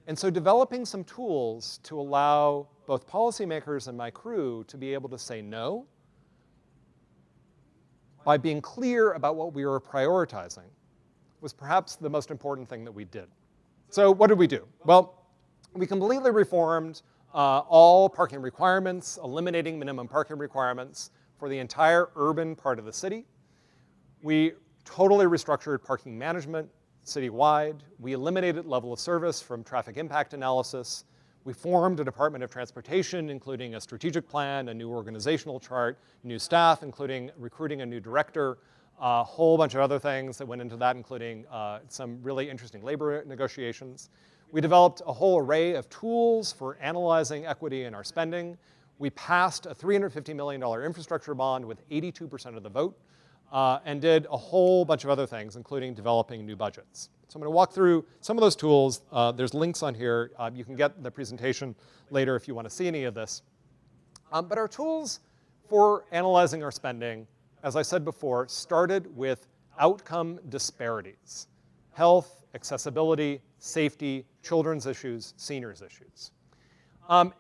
[SPEAKER 2] And so developing some tools to allow both policymakers and my crew to be able to say no by being clear about what we were prioritizing was perhaps the most important thing that we did. So what did we do? Well, we completely reformed all parking requirements, eliminating minimum parking requirements for the entire urban part of the city. We totally restructured parking management citywide. We eliminated level of service from traffic impact analysis. We formed a Department of Transportation, including a strategic plan, a new organizational chart, new staff, including recruiting a new director, a whole bunch of other things that went into that, including some really interesting labor negotiations. We developed a whole array of tools for analyzing equity in our spending. We passed a $350 million infrastructure bond with 82% of the vote, and did a whole bunch of other things, including developing new budgets. So I'm going to walk through some of those tools. There's links on here. You can get the presentation later if you want to see any of this. But our tools for analyzing our spending, as I said before, started with outcome disparities: health, accessibility, safety, children's issues, seniors issues.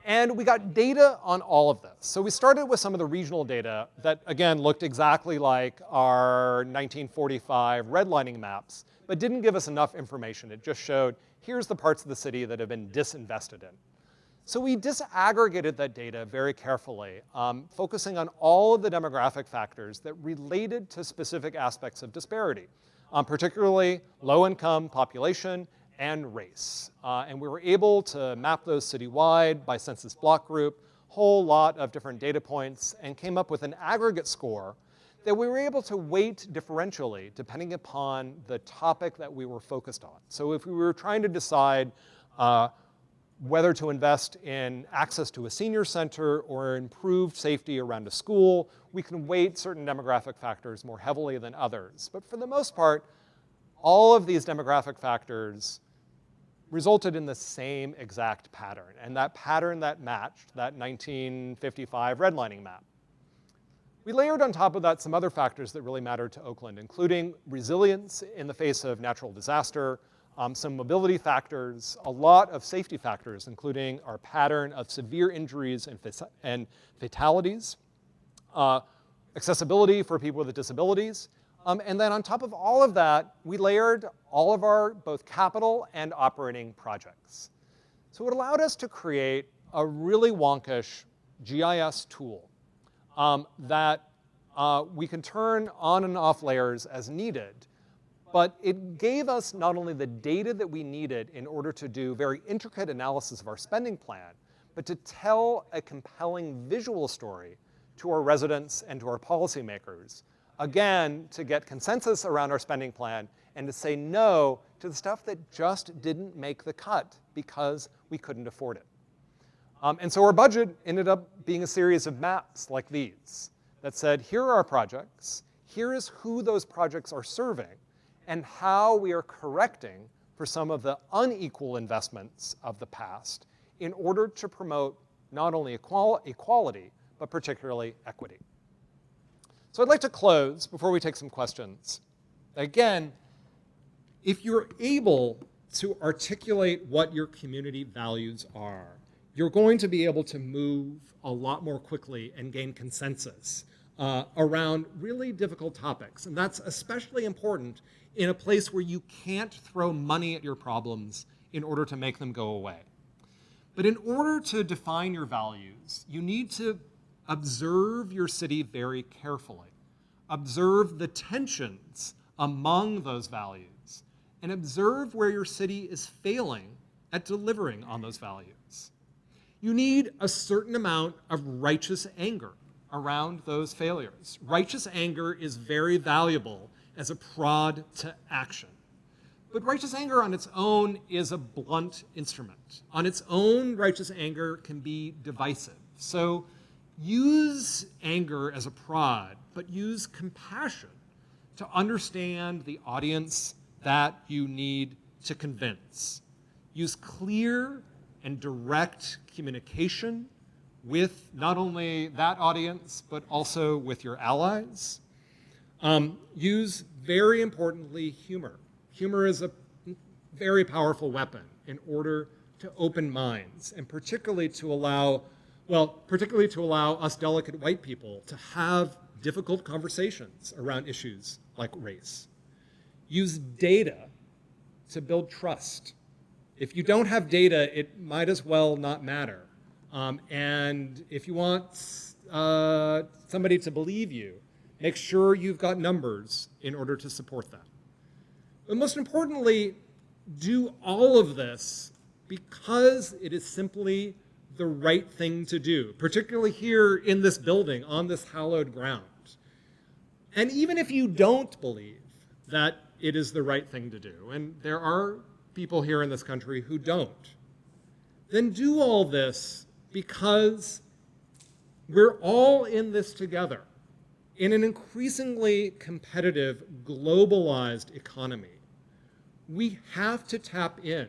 [SPEAKER 2] And we got data on all of this. So we started with some of the regional data that, again, looked exactly like our 1945 redlining maps, but didn't give us enough information. It just showed, here's the parts of the city that have been disinvested in. So we disaggregated that data very carefully, focusing on all of the demographic factors that related to specific aspects of disparity, particularly low-income population and race. And we were able to map those citywide by census block group, whole lot of different data points, and came up with an aggregate score that we were able to weight differentially depending upon the topic that we were focused on. So if we were trying to decide whether to invest in access to a senior center or improved safety around a school, we can weight certain demographic factors more heavily than others. But for the most part, all of these demographic factors resulted in the same exact pattern, and that pattern that matched that 1955 redlining map. We layered on top of that some other factors that really mattered to Oakland, including resilience in the face of natural disaster, some mobility factors, a lot of safety factors, including our pattern of severe injuries and fatalities, accessibility for people with disabilities, and then on top of all of that, we layered all of our both capital and operating projects. So it allowed us to create a really wonkish GIS tool that we can turn on and off layers as needed. But it gave us not only the data that we needed in order to do very intricate analysis of our spending plan, but to tell a compelling visual story to our residents and to our policymakers. Again, to get consensus around our spending plan and to say no to the stuff that just didn't make the cut because we couldn't afford it. And so our budget ended up being a series of maps like these that said, here are our projects, here is who those projects are serving, and how we are correcting for some of the unequal investments of the past in order to promote not only equality, but particularly equity. So I'd like to close before we take some questions. Again, if you're able to articulate what your community values are, you're going to be able to move a lot more quickly and gain consensus around really difficult topics. And that's especially important in a place where you can't throw money at your problems in order to make them go away. But in order to define your values, you need to observe your city very carefully. Observe the tensions among those values, and observe where your city is failing at delivering on those values. You need a certain amount of righteous anger around those failures. Righteous anger is very valuable as a prod to action. But righteous anger on its own is a blunt instrument. On its own, righteous anger can be divisive. So use anger as a prod, but use compassion to understand the audience that you need to convince. Use clear and direct communication with not only that audience, but also with your allies. Use, very importantly, humor. Humor is a very powerful weapon in order to open minds, and particularly to allow us delicate white people to have difficult conversations around issues like race. Use data to build trust. If you don't have data, it might as well not matter. And if you want somebody to believe you, make sure you've got numbers in order to support that. But most importantly, do all of this because it is simply the right thing to do, particularly here in this building, on this hallowed ground. And even if you don't believe that it is the right thing to do, and there are people here in this country who don't, then do all this because we're all in this together. In an increasingly competitive, globalized economy, we have to tap in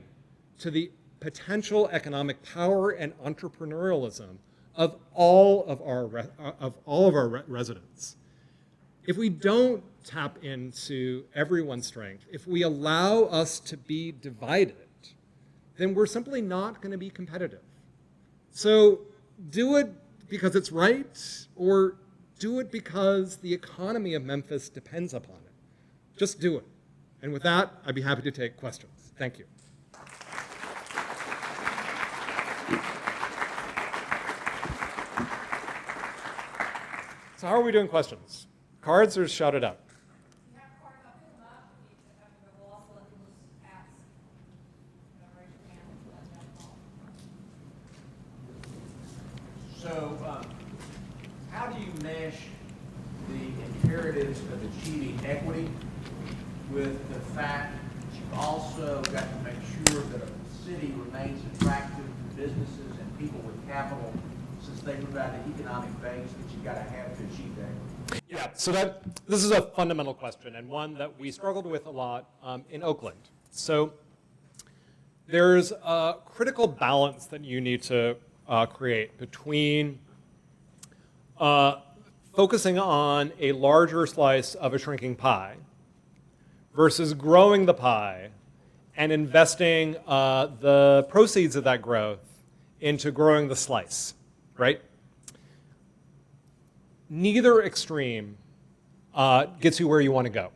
[SPEAKER 2] to the potential economic power and entrepreneurialism of all of our residents. If we don't tap into everyone's strength, if we allow us to be divided, then we're simply not going to be competitive. So do it because it's right, or do it because the economy of Memphis depends upon it. Just do it. And with that, I'd be happy to take questions. Thank you. So how are we doing questions? Cards or shout it out?
[SPEAKER 3] So, how do you mesh the imperatives of achieving equity with the fact that you've also got to make sure that a city remains attractive to businesses and people with capital, since they provide the economic base that you've got to have to achieve that?
[SPEAKER 2] Yeah, so this is a fundamental question, and one that we struggled with a lot in Oakland. So there's a critical balance that you need to create between focusing on a larger slice of a shrinking pie versus growing the pie and investing the proceeds of that growth into growing the slice, right? Neither extreme gets you where you want to go.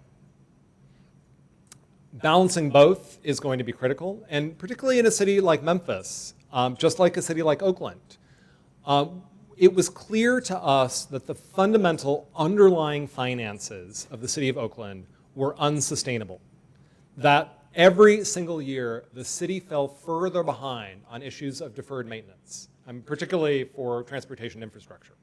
[SPEAKER 2] Balancing both is going to be critical, and particularly in a city like Memphis, just like a city like Oakland. It was clear to us that the fundamental underlying finances of the city of Oakland were unsustainable. That every single year, the city fell further behind on issues of deferred maintenance, particularly for transportation infrastructure.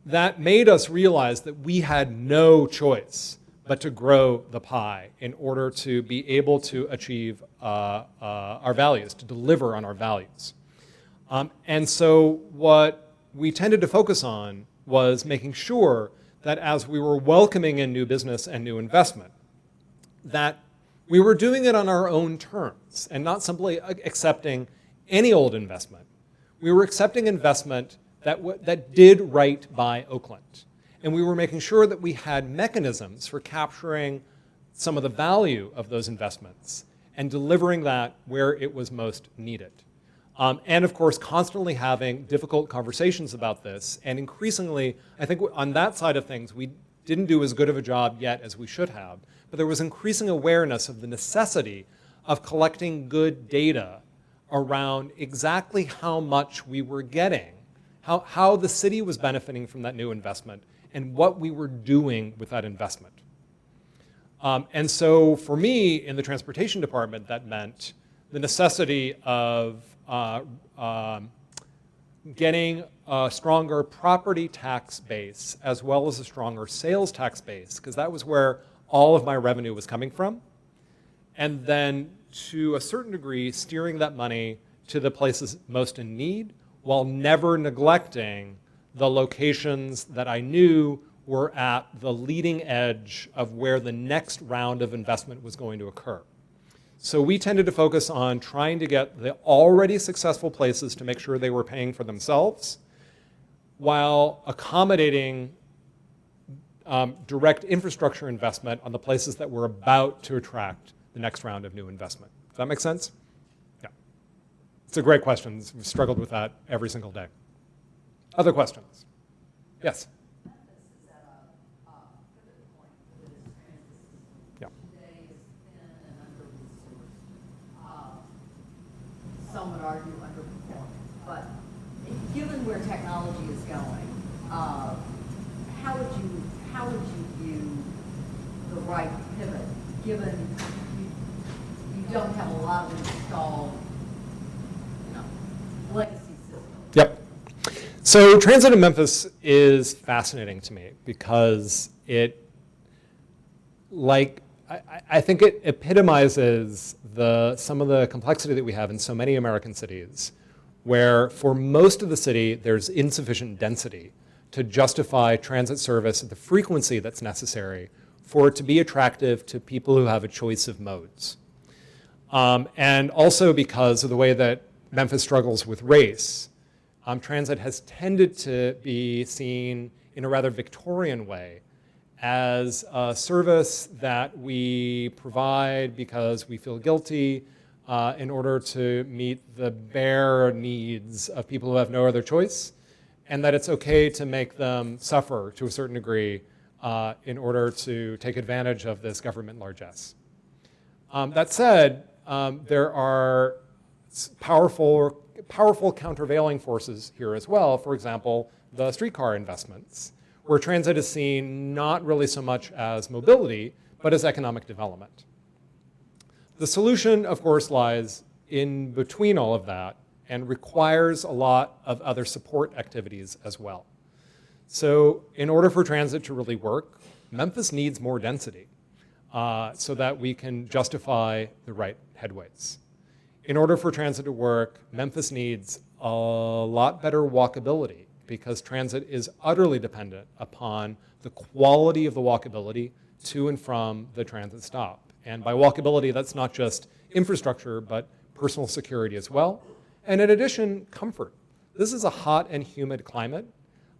[SPEAKER 2] That made us realize that we had no choice but to grow the pie in order to be able to achieve our values, to deliver on our values. And so what we tended to focus on was making sure that as we were welcoming in new business and new investment, that we were doing it on our own terms and not simply accepting any old investment. We were accepting investment that did right by Oakland. And we were making sure that we had mechanisms for capturing some of the value of those investments and delivering that where it was most needed. And of course, constantly having difficult conversations about this. And increasingly, I think on that side of things, we didn't do as good of a job yet as we should have. But there was increasing awareness of the necessity of collecting good data around exactly how much we were getting, how the city was benefiting from that new investment, and what we were doing with that investment. And so for me, in the transportation department, that meant the necessity of getting a stronger property tax base as well as a stronger sales tax base, because that was where all of my revenue was coming from. And then to a certain degree, steering that money to the places most in need while never neglecting the locations that I knew were at the leading edge of where the next round of investment was going to occur. So we tended to focus on trying to get the already successful places to make sure they were paying for themselves while accommodating direct infrastructure investment on the places that were about to attract the next round of new investment. Does that make sense? Yeah. It's a great question. We've struggled with that every single day. Other questions? Yes? Yeah.
[SPEAKER 4] Some would argue underperforming, but given where technology is going, how would you view the right pivot, given you don't have a lot of installed, legacy systems?
[SPEAKER 2] Yep. So transit in Memphis is fascinating to me because I think it epitomizes some of the complexity that we have in so many American cities, where for most of the city, there's insufficient density to justify transit service at the frequency that's necessary for it to be attractive to people who have a choice of modes. And also because of the way that Memphis struggles with race, transit has tended to be seen in a rather Victorian way as a service that we provide because we feel guilty in order to meet the bare needs of people who have no other choice, and that it's okay to make them suffer to a certain degree in order to take advantage of this government largesse. That said, there are powerful countervailing forces here as well. For example, the streetcar investments, where transit is seen not really so much as mobility, but as economic development. The solution, of course, lies in between all of that and requires a lot of other support activities as well. So in order for transit to really work, Memphis needs more density so that we can justify the right headways. In order for transit to work, Memphis needs a lot better walkability because transit is utterly dependent upon the quality of the walkability to and from the transit stop. And by walkability, that's not just infrastructure, but personal security as well. And in addition, comfort. This is a hot and humid climate,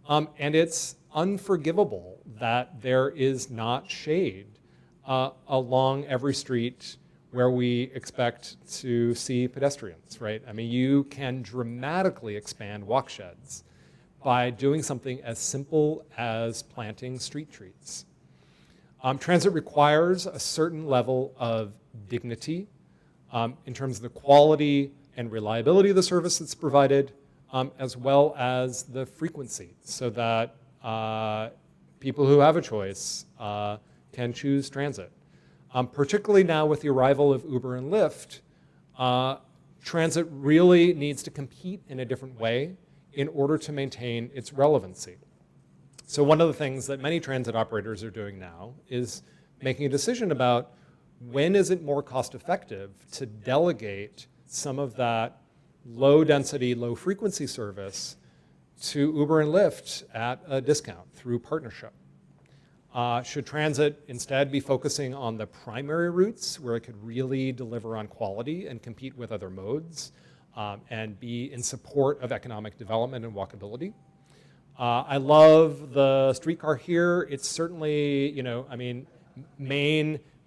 [SPEAKER 2] and it's unforgivable that there is not shade along every street where we expect to see pedestrians, right? I mean, you can dramatically expand walk sheds by doing something as simple as planting street trees. Transit requires a certain level of dignity in terms of the quality and reliability of the service that's provided, as well as the frequency, so that people who have a choice can choose transit. Particularly now with the arrival of Uber and Lyft, transit really needs to compete in a different way in order to maintain its relevancy. So one of the things that many transit operators are doing now is making a decision about when is it more cost effective to delegate some of that low density, low frequency service to Uber and Lyft at a discount through partnership. Should transit instead be focusing on the primary routes where it could really deliver on quality and compete with other modes and be in support of economic development and walkability? I love the streetcar here. It's certainly, you know, I mean,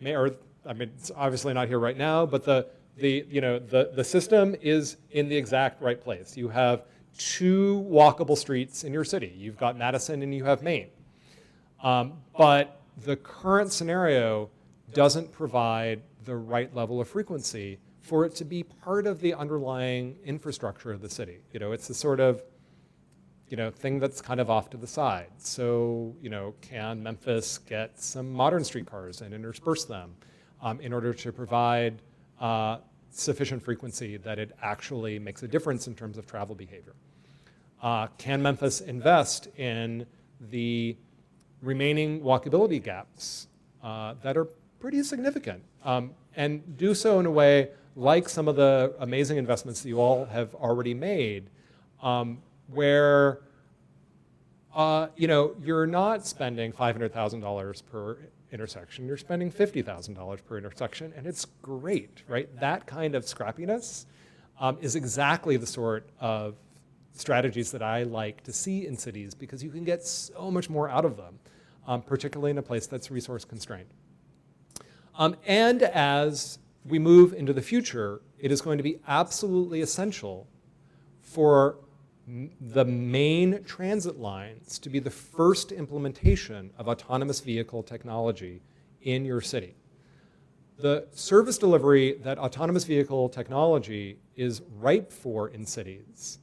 [SPEAKER 2] it's obviously not here right now, but the system is in the exact right place. You have two walkable streets in your city. You've got Madison and you have Main. But the current scenario doesn't provide the right level of frequency for it to be part of the underlying infrastructure of the city. You know, it's the sort of, you know, thing that's kind of off to the side. So, you know, can Memphis get some modern streetcars and intersperse them in order to provide sufficient frequency that it actually makes a difference in terms of travel behavior? Can Memphis invest in the remaining walkability gaps that are pretty significant, and do so in a way like some of the amazing investments that you all have already made, where you know, you're not spending $500,000 per intersection, you're spending $50,000 per intersection, and it's great, right? That kind of scrappiness is exactly the sort of strategies that I like to see in cities because you can get so much more out of them, particularly in a place that's resource constrained. And as we move into the future, it is going to be absolutely essential for the main transit lines to be the first implementation of autonomous vehicle technology in your city. The service delivery that autonomous vehicle technology is ripe for in cities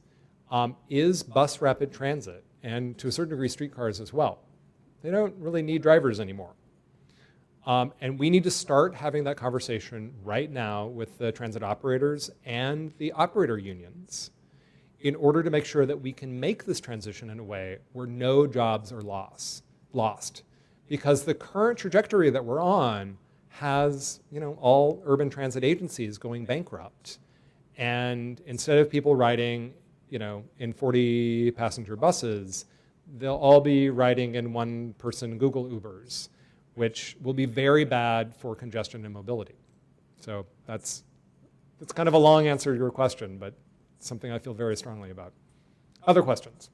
[SPEAKER 2] is bus rapid transit, and to a certain degree streetcars as well. They don't really need drivers anymore. And we need to start having that conversation right now with the transit operators and the operator unions in order to make sure that we can make this transition in a way where no jobs are lost. Because the current trajectory that we're on has, you know, all urban transit agencies going bankrupt. And instead of people riding, you know, in 40 passenger buses, they'll all be riding in one person Google Ubers, which will be very bad for congestion and mobility. So that's kind of a long answer to your question, but something I feel very strongly about. Other questions?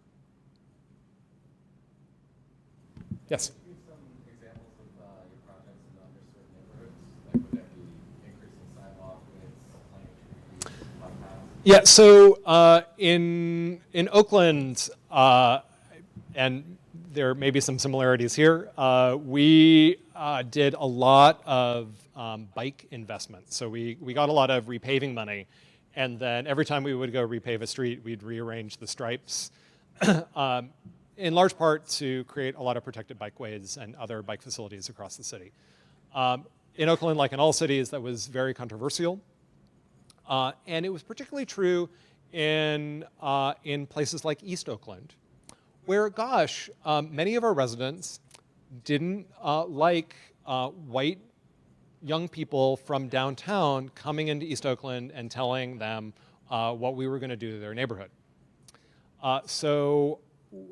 [SPEAKER 2] Yes?
[SPEAKER 5] Can you give some examples of your projects in underserved neighborhoods? Like, would that be increasing sidewalk widths, planting trees, bike paths?
[SPEAKER 2] Yeah, so in Oakland, and there may be some similarities here, we did a lot of bike investments. So we got a lot of repaving money, and then every time we would go repave a street, we'd rearrange the stripes. And in large part to create a lot of protected bikeways and other bike facilities across the city. In Oakland, like in all cities, that was very controversial. And it was particularly true in places like East Oakland, where, gosh, many of our residents didn't like white young people from downtown coming into East Oakland and telling them what we were going to do to their neighborhood. So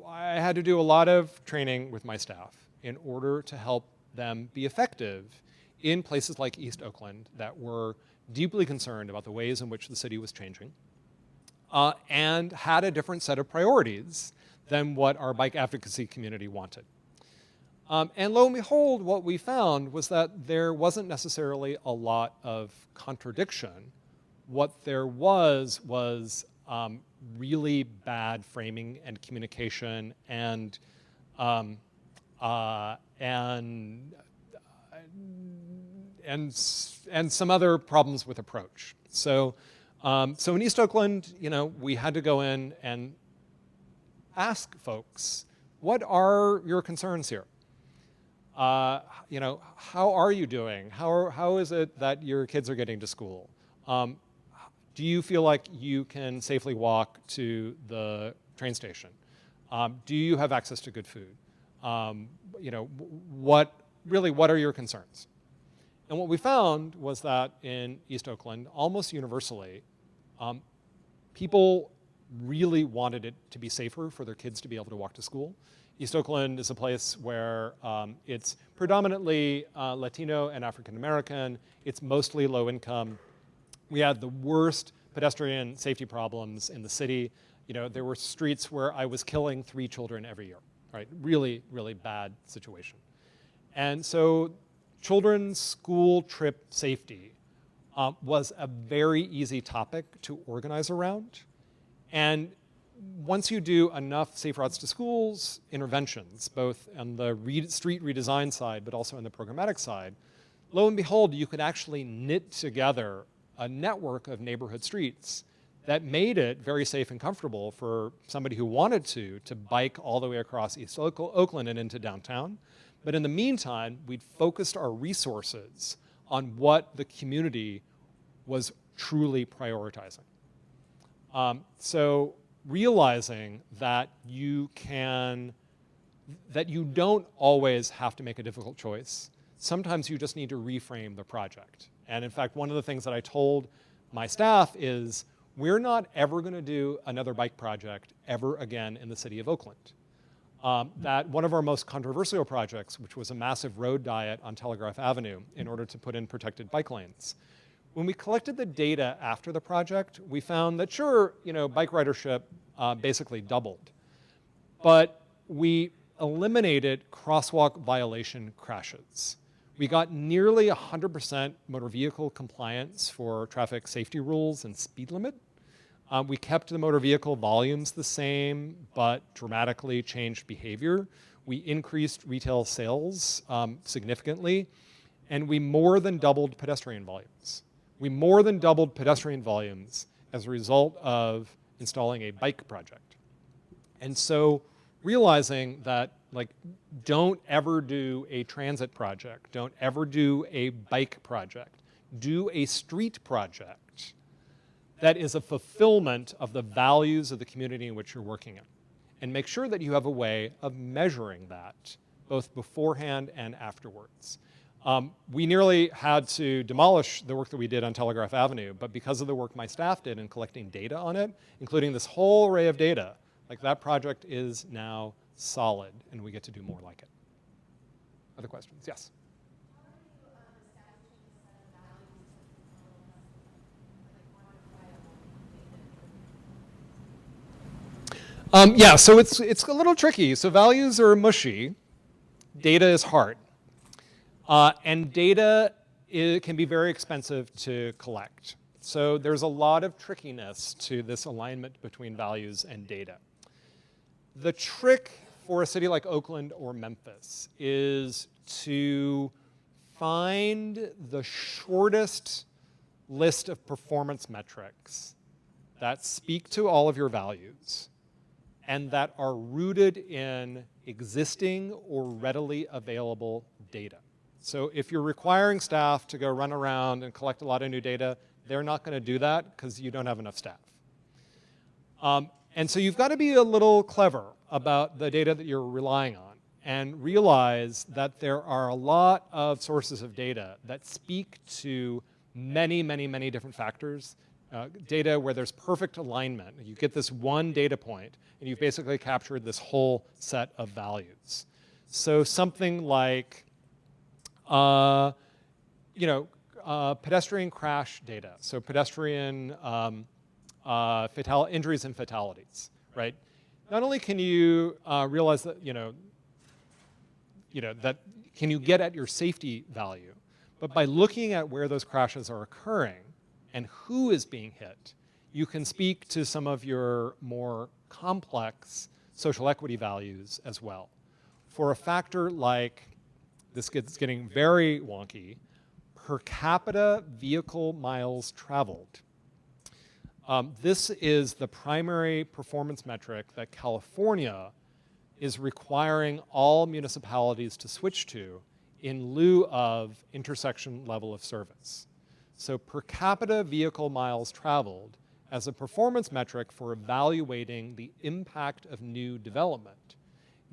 [SPEAKER 2] I had to do a lot of training with my staff in order to help them be effective in places like East Oakland that were deeply concerned about the ways in which the city was changing and had a different set of priorities than what our bike advocacy community wanted. And lo and behold, what we found was that there wasn't necessarily a lot of contradiction. What there was really bad framing and communication and some other problems with approach. So in East Oakland, we had to go in and ask folks, what are your concerns here? How are you doing? How is it that your kids are getting to school? Do you feel like you can safely walk to the train station? Do you have access to good food? What are your concerns? And what we found was that in East Oakland, almost universally, people really wanted it to be safer for their kids to be able to walk to school. East Oakland is a place where it's predominantly Latino and African American. It's mostly low income. We had the worst pedestrian safety problems in the city. There were streets where I was killing 3 children every year, right? Really, really bad situation. And so children's school trip safety was a very easy topic to organize around. And once you do enough safe routes to schools interventions, both on the street redesign side, but also on the programmatic side, lo and behold, you could actually knit together a network of neighborhood streets that made it very safe and comfortable for somebody who wanted to bike all the way across East Oakland and into downtown. But in the meantime, we'd focused our resources on what the community was truly prioritizing. So realizing that you don't always have to make a difficult choice. Sometimes you just need to reframe the project. And in fact, one of the things that I told my staff is, we're not ever going to do another bike project ever again in the city of Oakland. That one of our most controversial projects, which was a massive road diet on Telegraph Avenue in order to put in protected bike lanes. When we collected the data after the project, we found that sure, bike ridership basically doubled, but we eliminated crosswalk violation crashes. We got nearly 100% motor vehicle compliance for traffic safety rules and speed limit. We kept the motor vehicle volumes the same, but dramatically changed behavior. We increased retail sales significantly, and we more than doubled pedestrian volumes. We more than doubled pedestrian volumes as a result of installing a bike project. And so realizing that, don't ever do a transit project, don't ever do a bike project, do a street project that is a fulfillment of the values of the community in which you're working in. And make sure that you have a way of measuring that, both beforehand and afterwards. We nearly had to demolish the work that we did on Telegraph Avenue, but because of the work my staff did in collecting data on it, including this whole array of data, that project is now solid, and we get to do more like it. Other questions? Yes? Yeah, so it's a little tricky. So values are mushy, data is hard. And data can be very expensive to collect. So there's a lot of trickiness to this alignment between values and data. The trick for a city like Oakland or Memphis is to find the shortest list of performance metrics that speak to all of your values, and that are rooted in existing or readily available data. So if you're requiring staff to go run around and collect a lot of new data, they're not going to do that because you don't have enough staff. And so you've got to be a little clever about the data that you're relying on and realize that there are a lot of sources of data that speak to many, many, many different factors. Data where there's perfect alignment. You get this one data point, and you've basically captured this whole set of values. So something like, pedestrian crash data. So pedestrian injuries and fatalities, right? Not only can you realize that, that can you get at your safety value, but by looking at where those crashes are occurring and who is being hit, you can speak to some of your more complex social equity values as well. For a factor like, this gets getting very wonky, per capita vehicle miles traveled. This is the primary performance metric that California is requiring all municipalities to switch to in lieu of intersection level of service. So per capita vehicle miles traveled as a performance metric for evaluating the impact of new development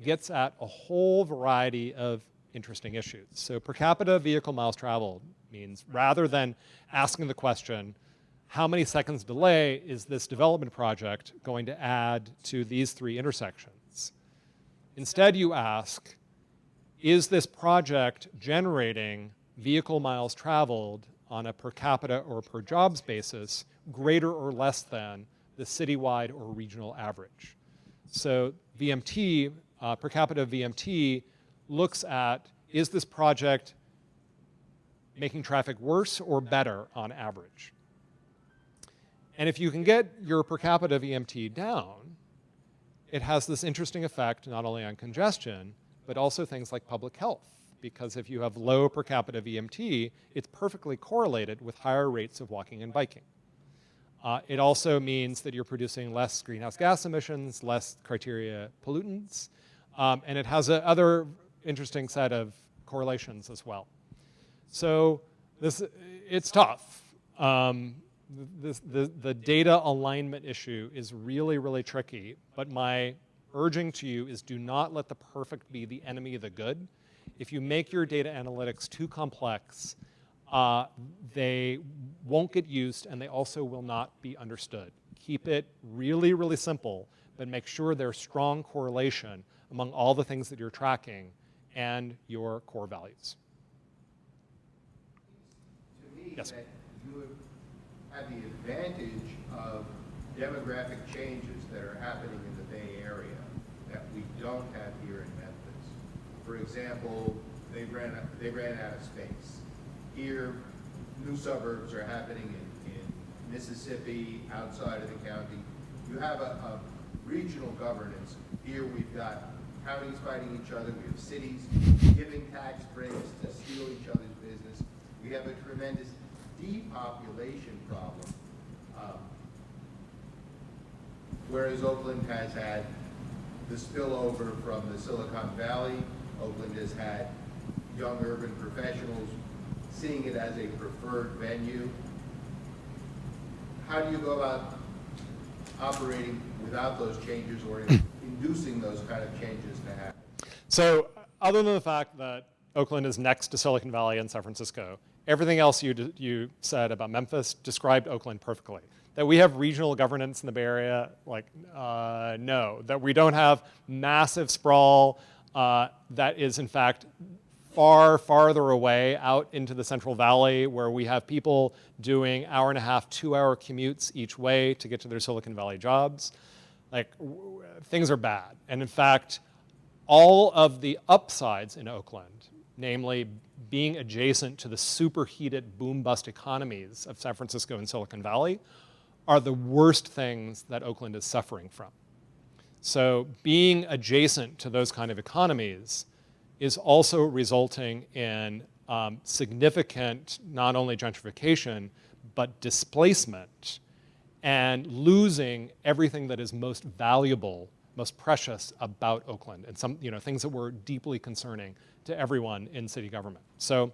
[SPEAKER 2] gets at a whole variety of interesting issues. So per capita vehicle miles traveled means rather than asking the question, how many seconds delay is this development project going to add to these 3 intersections? Instead you ask, is this project generating vehicle miles traveled on a per capita or per jobs basis greater or less than the citywide or regional average? So VMT, per capita VMT, looks at, is this project making traffic worse or better on average? And if you can get your per capita VMT down, it has this interesting effect not only on congestion, but also things like public health. Because if you have low per capita VMT, it's perfectly correlated with higher rates of walking and biking. It also means that you're producing less greenhouse gas emissions, less criteria pollutants, and it has another interesting set of correlations as well. So it's tough. The data alignment issue is really, really tricky, but my urging to you is do not let the perfect be the enemy of the good. If you make your data analytics too complex, they won't get used and they also will not be understood. Keep it really, really simple, but make sure there's strong correlation among all the things that you're tracking and your core values.
[SPEAKER 6] To me,
[SPEAKER 2] Yes.
[SPEAKER 6] that you have the advantage of demographic changes that are happening in the Bay Area that we don't have here in Memphis. For example, they ran out of space. Here, new suburbs are happening in Mississippi, outside of the county. You have a regional governance. Here we've got counties fighting each other. We have cities giving tax breaks to steal each other's business. We have a tremendous depopulation problem. Whereas Oakland has had the spillover from the Silicon Valley, Oakland has had young urban professionals seeing it as a preferred venue. How do you go about operating without those changes or inducing those kind of changes to happen?
[SPEAKER 2] So other than the fact that Oakland is next to Silicon Valley and San Francisco, everything else you said about Memphis described Oakland perfectly. That we have regional governance in the Bay Area, no. That we don't have massive sprawl that is in fact farther away out into the Central Valley where we have people doing 1.5, 2-hour commutes each way to get to their Silicon Valley jobs. Things are bad. And in fact, all of the upsides in Oakland, namely being adjacent to the superheated boom-bust economies of San Francisco and Silicon Valley, are the worst things that Oakland is suffering from. So being adjacent to those kind of economies is also resulting in significant not only gentrification, but displacement and losing everything that is most valuable, most precious about Oakland, and some things that were deeply concerning to everyone in city government. So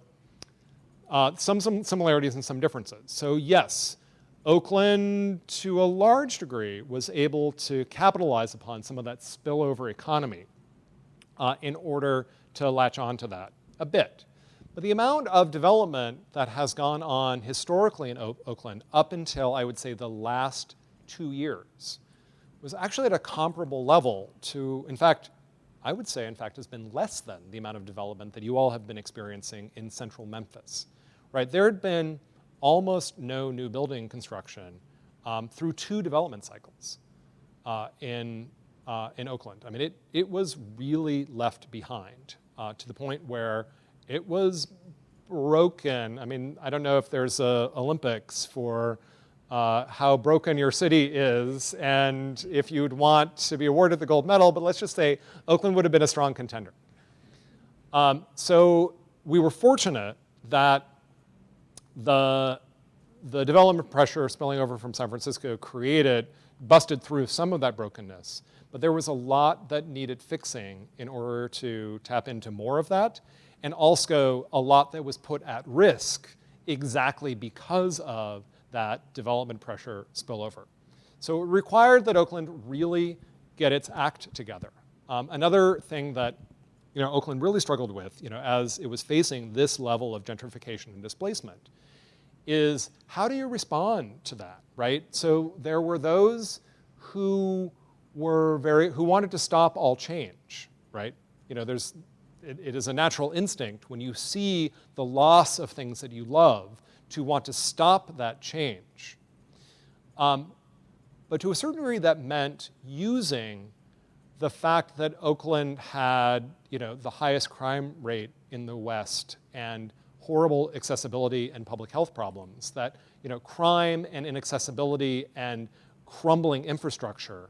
[SPEAKER 2] some similarities and some differences. So yes, Oakland, to a large degree, was able to capitalize upon some of that spillover economy in order to latch onto that a bit. But the amount of development that has gone on historically in Oakland up until, I would say, the last 2 years was actually at a comparable level to, in fact, I would say, in fact, has been less than the amount of development that you all have been experiencing in central Memphis, right? There had been almost no new building construction through 2 development cycles in Oakland. I mean, it was really left behind to the point where it was broken. I mean, I don't know if there's a Olympics for how broken your city is and if you'd want to be awarded the gold medal, but let's just say Oakland would have been a strong contender. So we were fortunate that the development pressure spilling over from San Francisco busted through some of that brokenness, but there was a lot that needed fixing in order to tap into more of that, and also a lot that was put at risk exactly because of that development pressure spillover. So it required that Oakland really get its act together. Another thing that Oakland really struggled with, as it was facing this level of gentrification and displacement, is how do you respond to that, right? So there were those who wanted to stop all change, right? It is a natural instinct when you see the loss of things that you love to want to stop that change. But to a certain degree, that meant using the fact that Oakland had, the highest crime rate in the West and horrible accessibility and public health problems, that, crime and inaccessibility and crumbling infrastructure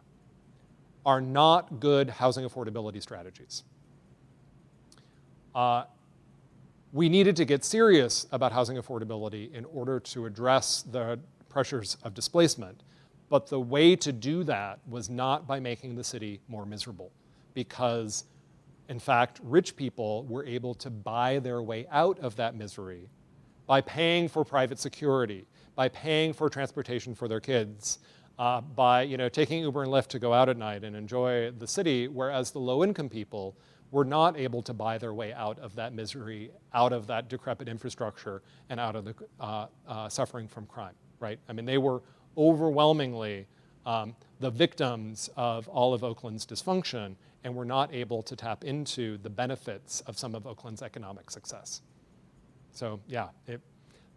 [SPEAKER 2] are not good housing affordability strategies. We needed to get serious about housing affordability in order to address the pressures of displacement. But the way to do that was not by making the city more miserable, because, in fact, rich people were able to buy their way out of that misery by paying for private security, by paying for transportation for their kids, by taking Uber and Lyft to go out at night and enjoy the city, whereas the low-income people were not able to buy their way out of that misery, out of that decrepit infrastructure, and out of the suffering from crime, right? I mean, they were overwhelmingly the victims of all of Oakland's dysfunction, and were not able to tap into the benefits of some of Oakland's economic success. So yeah,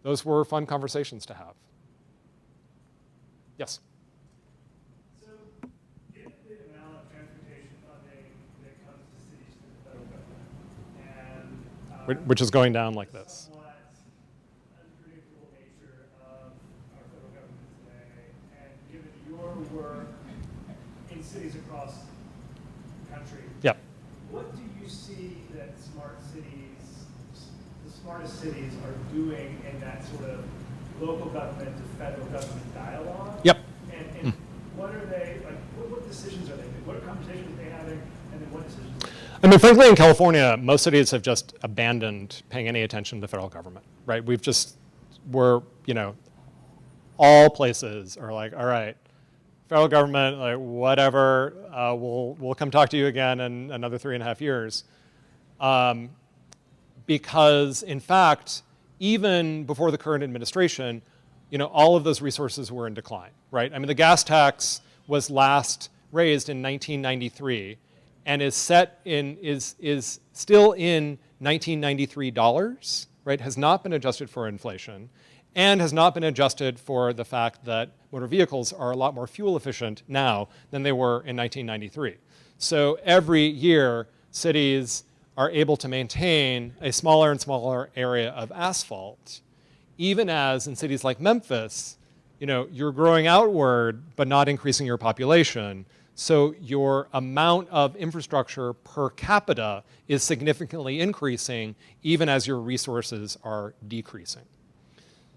[SPEAKER 2] those were fun conversations to have. Yes?
[SPEAKER 7] So, given the amount of transportation funding that comes to cities through the federal government, and
[SPEAKER 2] Which is going down like this.
[SPEAKER 7] somewhat unpredictable nature of our federal government today, and given your work in cities across the country,
[SPEAKER 2] Yep.
[SPEAKER 7] what do you see that the smartest cities are doing in that sort of local government to federal government dialogue?
[SPEAKER 2] Yep.
[SPEAKER 7] And what are they, like, what decisions are they making? What conversations are they having, and then what decisions?
[SPEAKER 2] I mean, frankly, in California, most cities have just abandoned paying any attention to the federal government, right? All places are like, all right, federal government, like, whatever, we'll come talk to you again in another 3.5 years. Because, in fact, even before the current administration, all of those resources were in decline, right? I mean, the gas tax was last raised in 1993 and is still in 1993 dollars, right? Has not been adjusted for inflation and has not been adjusted for the fact that motor vehicles are a lot more fuel efficient now than they were in 1993. So every year, cities are able to maintain a smaller and smaller area of asphalt, even as in cities like Memphis, you're growing outward but not increasing your population. So your amount of infrastructure per capita is significantly increasing even as your resources are decreasing.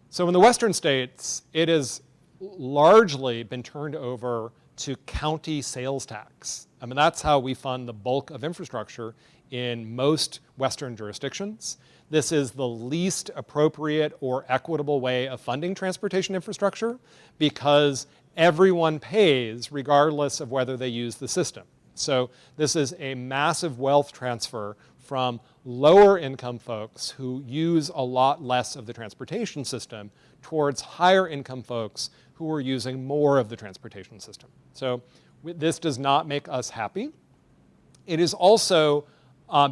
[SPEAKER 2] So in the western states, it has largely been turned over to county sales tax. I mean, that's how we fund the bulk of infrastructure in most Western jurisdictions. This is the least appropriate or equitable way of funding transportation infrastructure because everyone pays regardless of whether they use the system. So this is a massive wealth transfer from lower income folks who use a lot less of the transportation system towards higher income folks who are using more of the transportation system. So this does not make us happy. It is also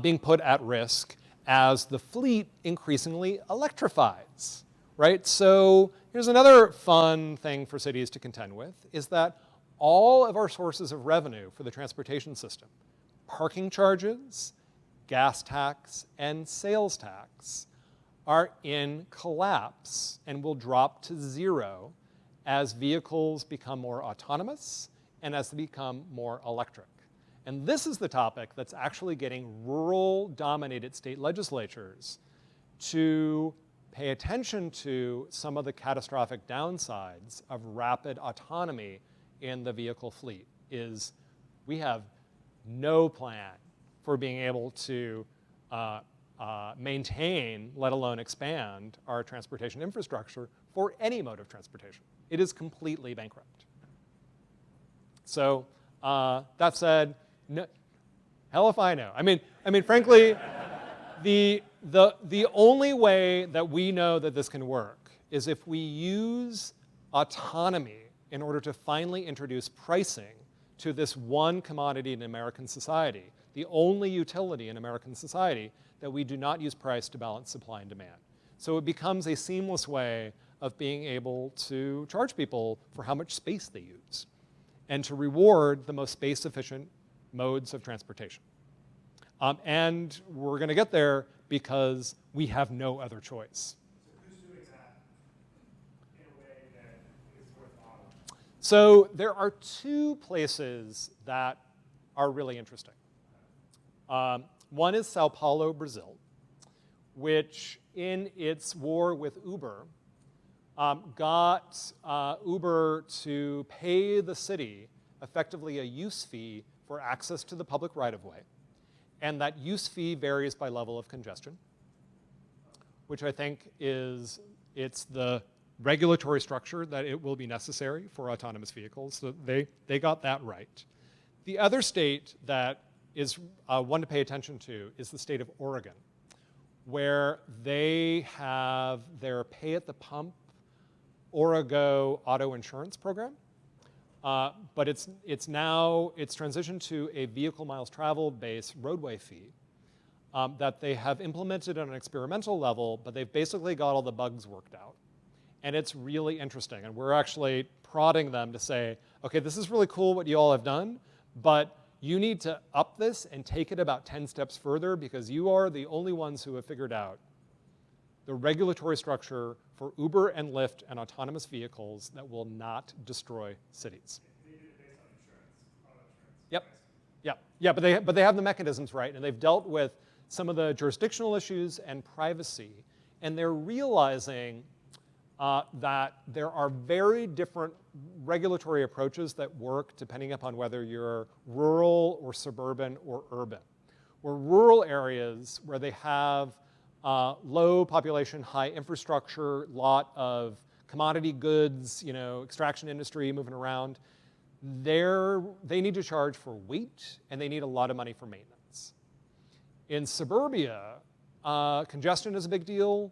[SPEAKER 2] being put at risk as the fleet increasingly electrifies, right? So here's another fun thing for cities to contend with, is that all of our sources of revenue for the transportation system, parking charges, gas tax, and sales tax, are in collapse and will drop to zero as vehicles become more autonomous and as they become more electric. And this is the topic that's actually getting rural-dominated state legislatures to pay attention to some of the catastrophic downsides of rapid autonomy in the vehicle fleet. Is we have no plan for being able to maintain, let alone expand, our transportation infrastructure for any mode of transportation. It is completely bankrupt. So that said, no, hell if I know. I mean, frankly, the only way that we know that this can work is if we use autonomy in order to finally introduce pricing to this one commodity in American society, the only utility in American society that we do not use price to balance supply and demand. So it becomes a seamless way of being able to charge people for how much space they use and to reward the most space-efficient modes of transportation. And we're going to get there because we have no other choice.
[SPEAKER 7] So who's doing that in a way that is worthwhile?
[SPEAKER 2] So there are two places that are really interesting. One is Sao Paulo, Brazil, which in its war with Uber got Uber to pay the city effectively a use fee for access to the public right-of-way. And that use fee varies by level of congestion, which I think it's the regulatory structure that it will be necessary for autonomous vehicles. So they got that right. The other state that is one to pay attention to is the state of Oregon, where they have their pay-at-the-pump Origo auto insurance program. But it's transitioned to a vehicle miles traveled-based roadway fee that they have implemented on an experimental level, but they've basically got all the bugs worked out. And it's really interesting. And we're actually prodding them to say, okay, this is really cool what you all have done, but you need to up this and take it about 10 steps further because you are the only ones who have figured out the regulatory structure for Uber and Lyft and autonomous vehicles that will not destroy cities.
[SPEAKER 7] They did it based on insurance, auto insurance.
[SPEAKER 2] Yep. Yeah, but they have the mechanisms right, and they've dealt with some of the jurisdictional issues and privacy, and they're realizing that there are very different regulatory approaches that work depending upon whether you're rural or suburban or urban. Where rural areas where they have low population, high infrastructure, lot of commodity goods, extraction industry moving around, they need to charge for weight and they need a lot of money for maintenance. In suburbia, congestion is a big deal.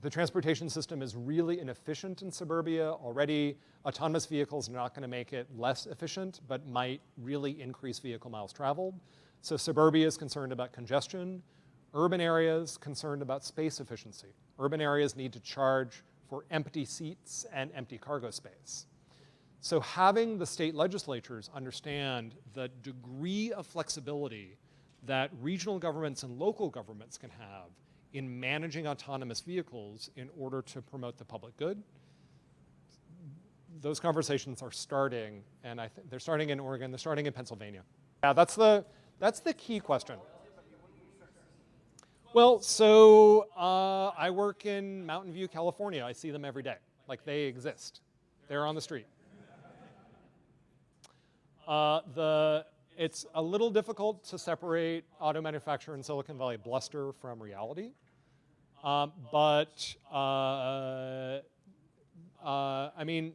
[SPEAKER 2] The transportation system is really inefficient in suburbia. Already, autonomous vehicles are not going to make it less efficient, but might really increase vehicle miles traveled. So suburbia is concerned about congestion. Urban areas concerned about space efficiency. Urban areas need to charge for empty seats and empty cargo space. So having the state legislatures understand the degree of flexibility that regional governments and local governments can have in managing autonomous vehicles in order to promote the public good, those conversations are starting, and I think they're starting in Oregon, they're starting in Pennsylvania. Yeah, that's the key question. Well, so I work in Mountain View, California. I see them every day. Like, they exist. They're on the street. It's a little difficult to separate auto manufacturer in Silicon Valley bluster from reality. I mean,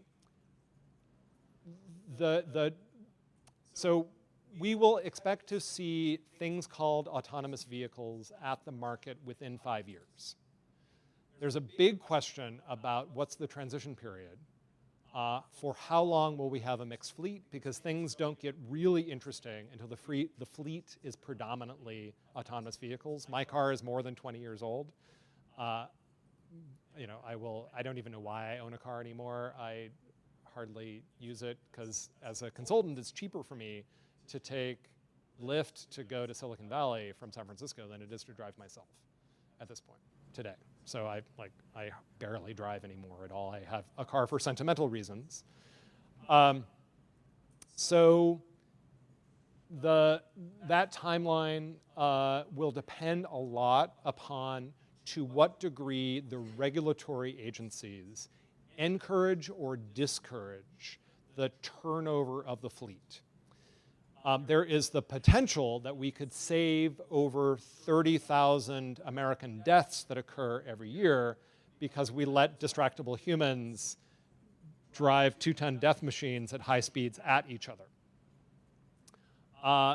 [SPEAKER 2] so we will expect to see things called autonomous vehicles at the market within 5 years. There's a big question about what's the transition period. For how long will we have a mixed fleet? Because things don't get really interesting until the fleet is predominantly autonomous vehicles. My car is more than 20 years old. You know, I don't even know why I own a car anymore. I hardly use it because as a consultant, it's cheaper for me to take Lyft to go to Silicon Valley from San Francisco than it is to drive myself at this point today. So I barely drive anymore at all. I have a car for sentimental reasons. So that timeline will depend a lot upon to what degree the regulatory agencies encourage or discourage the turnover of the fleet. There is the potential that we could save over 30,000 American deaths that occur every year because we let distractible humans drive 2-ton death machines at high speeds at each other.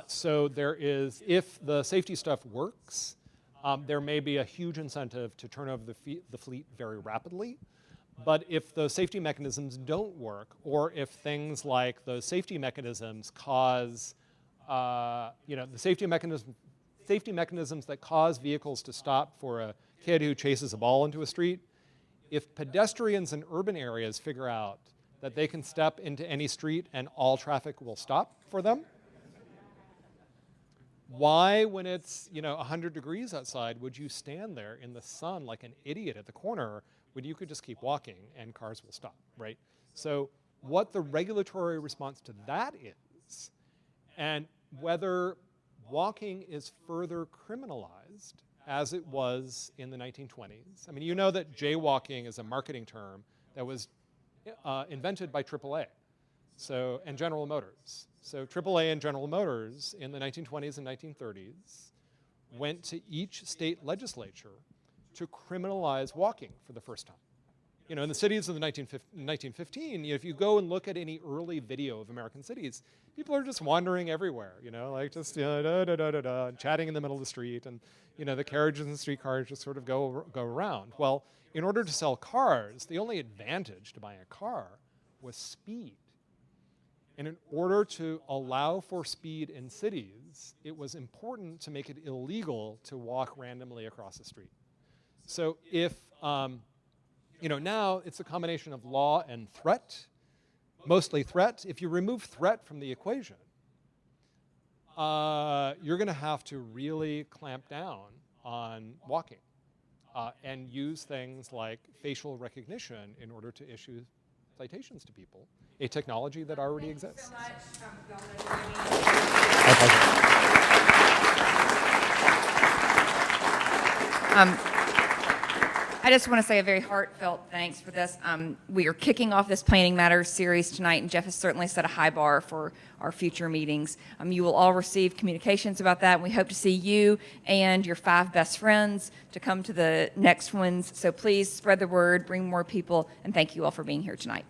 [SPEAKER 2] So there is, if the safety stuff works, there may be a huge incentive to turn over the fleet very rapidly. But if those safety mechanisms don't work, or if things like those safety mechanisms cause, the safety mechanisms that cause vehicles to stop for a kid who chases a ball into a street, if pedestrians in urban areas figure out that they can step into any street and all traffic will stop for them, why, when it's 100 degrees outside, would you stand there in the sun like an idiot at the corner when you could just keep walking and cars will stop, right? So what the regulatory response to that is, and whether walking is further criminalized as it was in the 1920s. I mean, you know that jaywalking is a marketing term that was invented by AAA and General Motors. So AAA and General Motors in the 1920s and 1930s went to each state legislature to criminalize walking for the first time. In the cities of the 1915, if you go and look at any early video of American cities, people are just wandering everywhere, like just chatting in the middle of the street, and the carriages and streetcars just sort of go around. Well, in order to sell cars, the only advantage to buying a car was speed. And in order to allow for speed in cities, it was important to make it illegal to walk randomly across the street. So if, now it's a combination of law and threat, mostly threat. If you remove threat from the equation, you're going to have to really clamp down on walking and use things like facial recognition in order to issue citations to people, a technology that already exists.
[SPEAKER 4] Thank you so much.
[SPEAKER 8] I just want to say a very heartfelt thanks for this. We are kicking off this Planning Matters series tonight, and Jeff has certainly set a high bar for our future meetings. You will all receive communications about that, and we hope to see you and your 5 best friends to come to the next ones. So please spread the word, bring more people, and thank you all for being here tonight.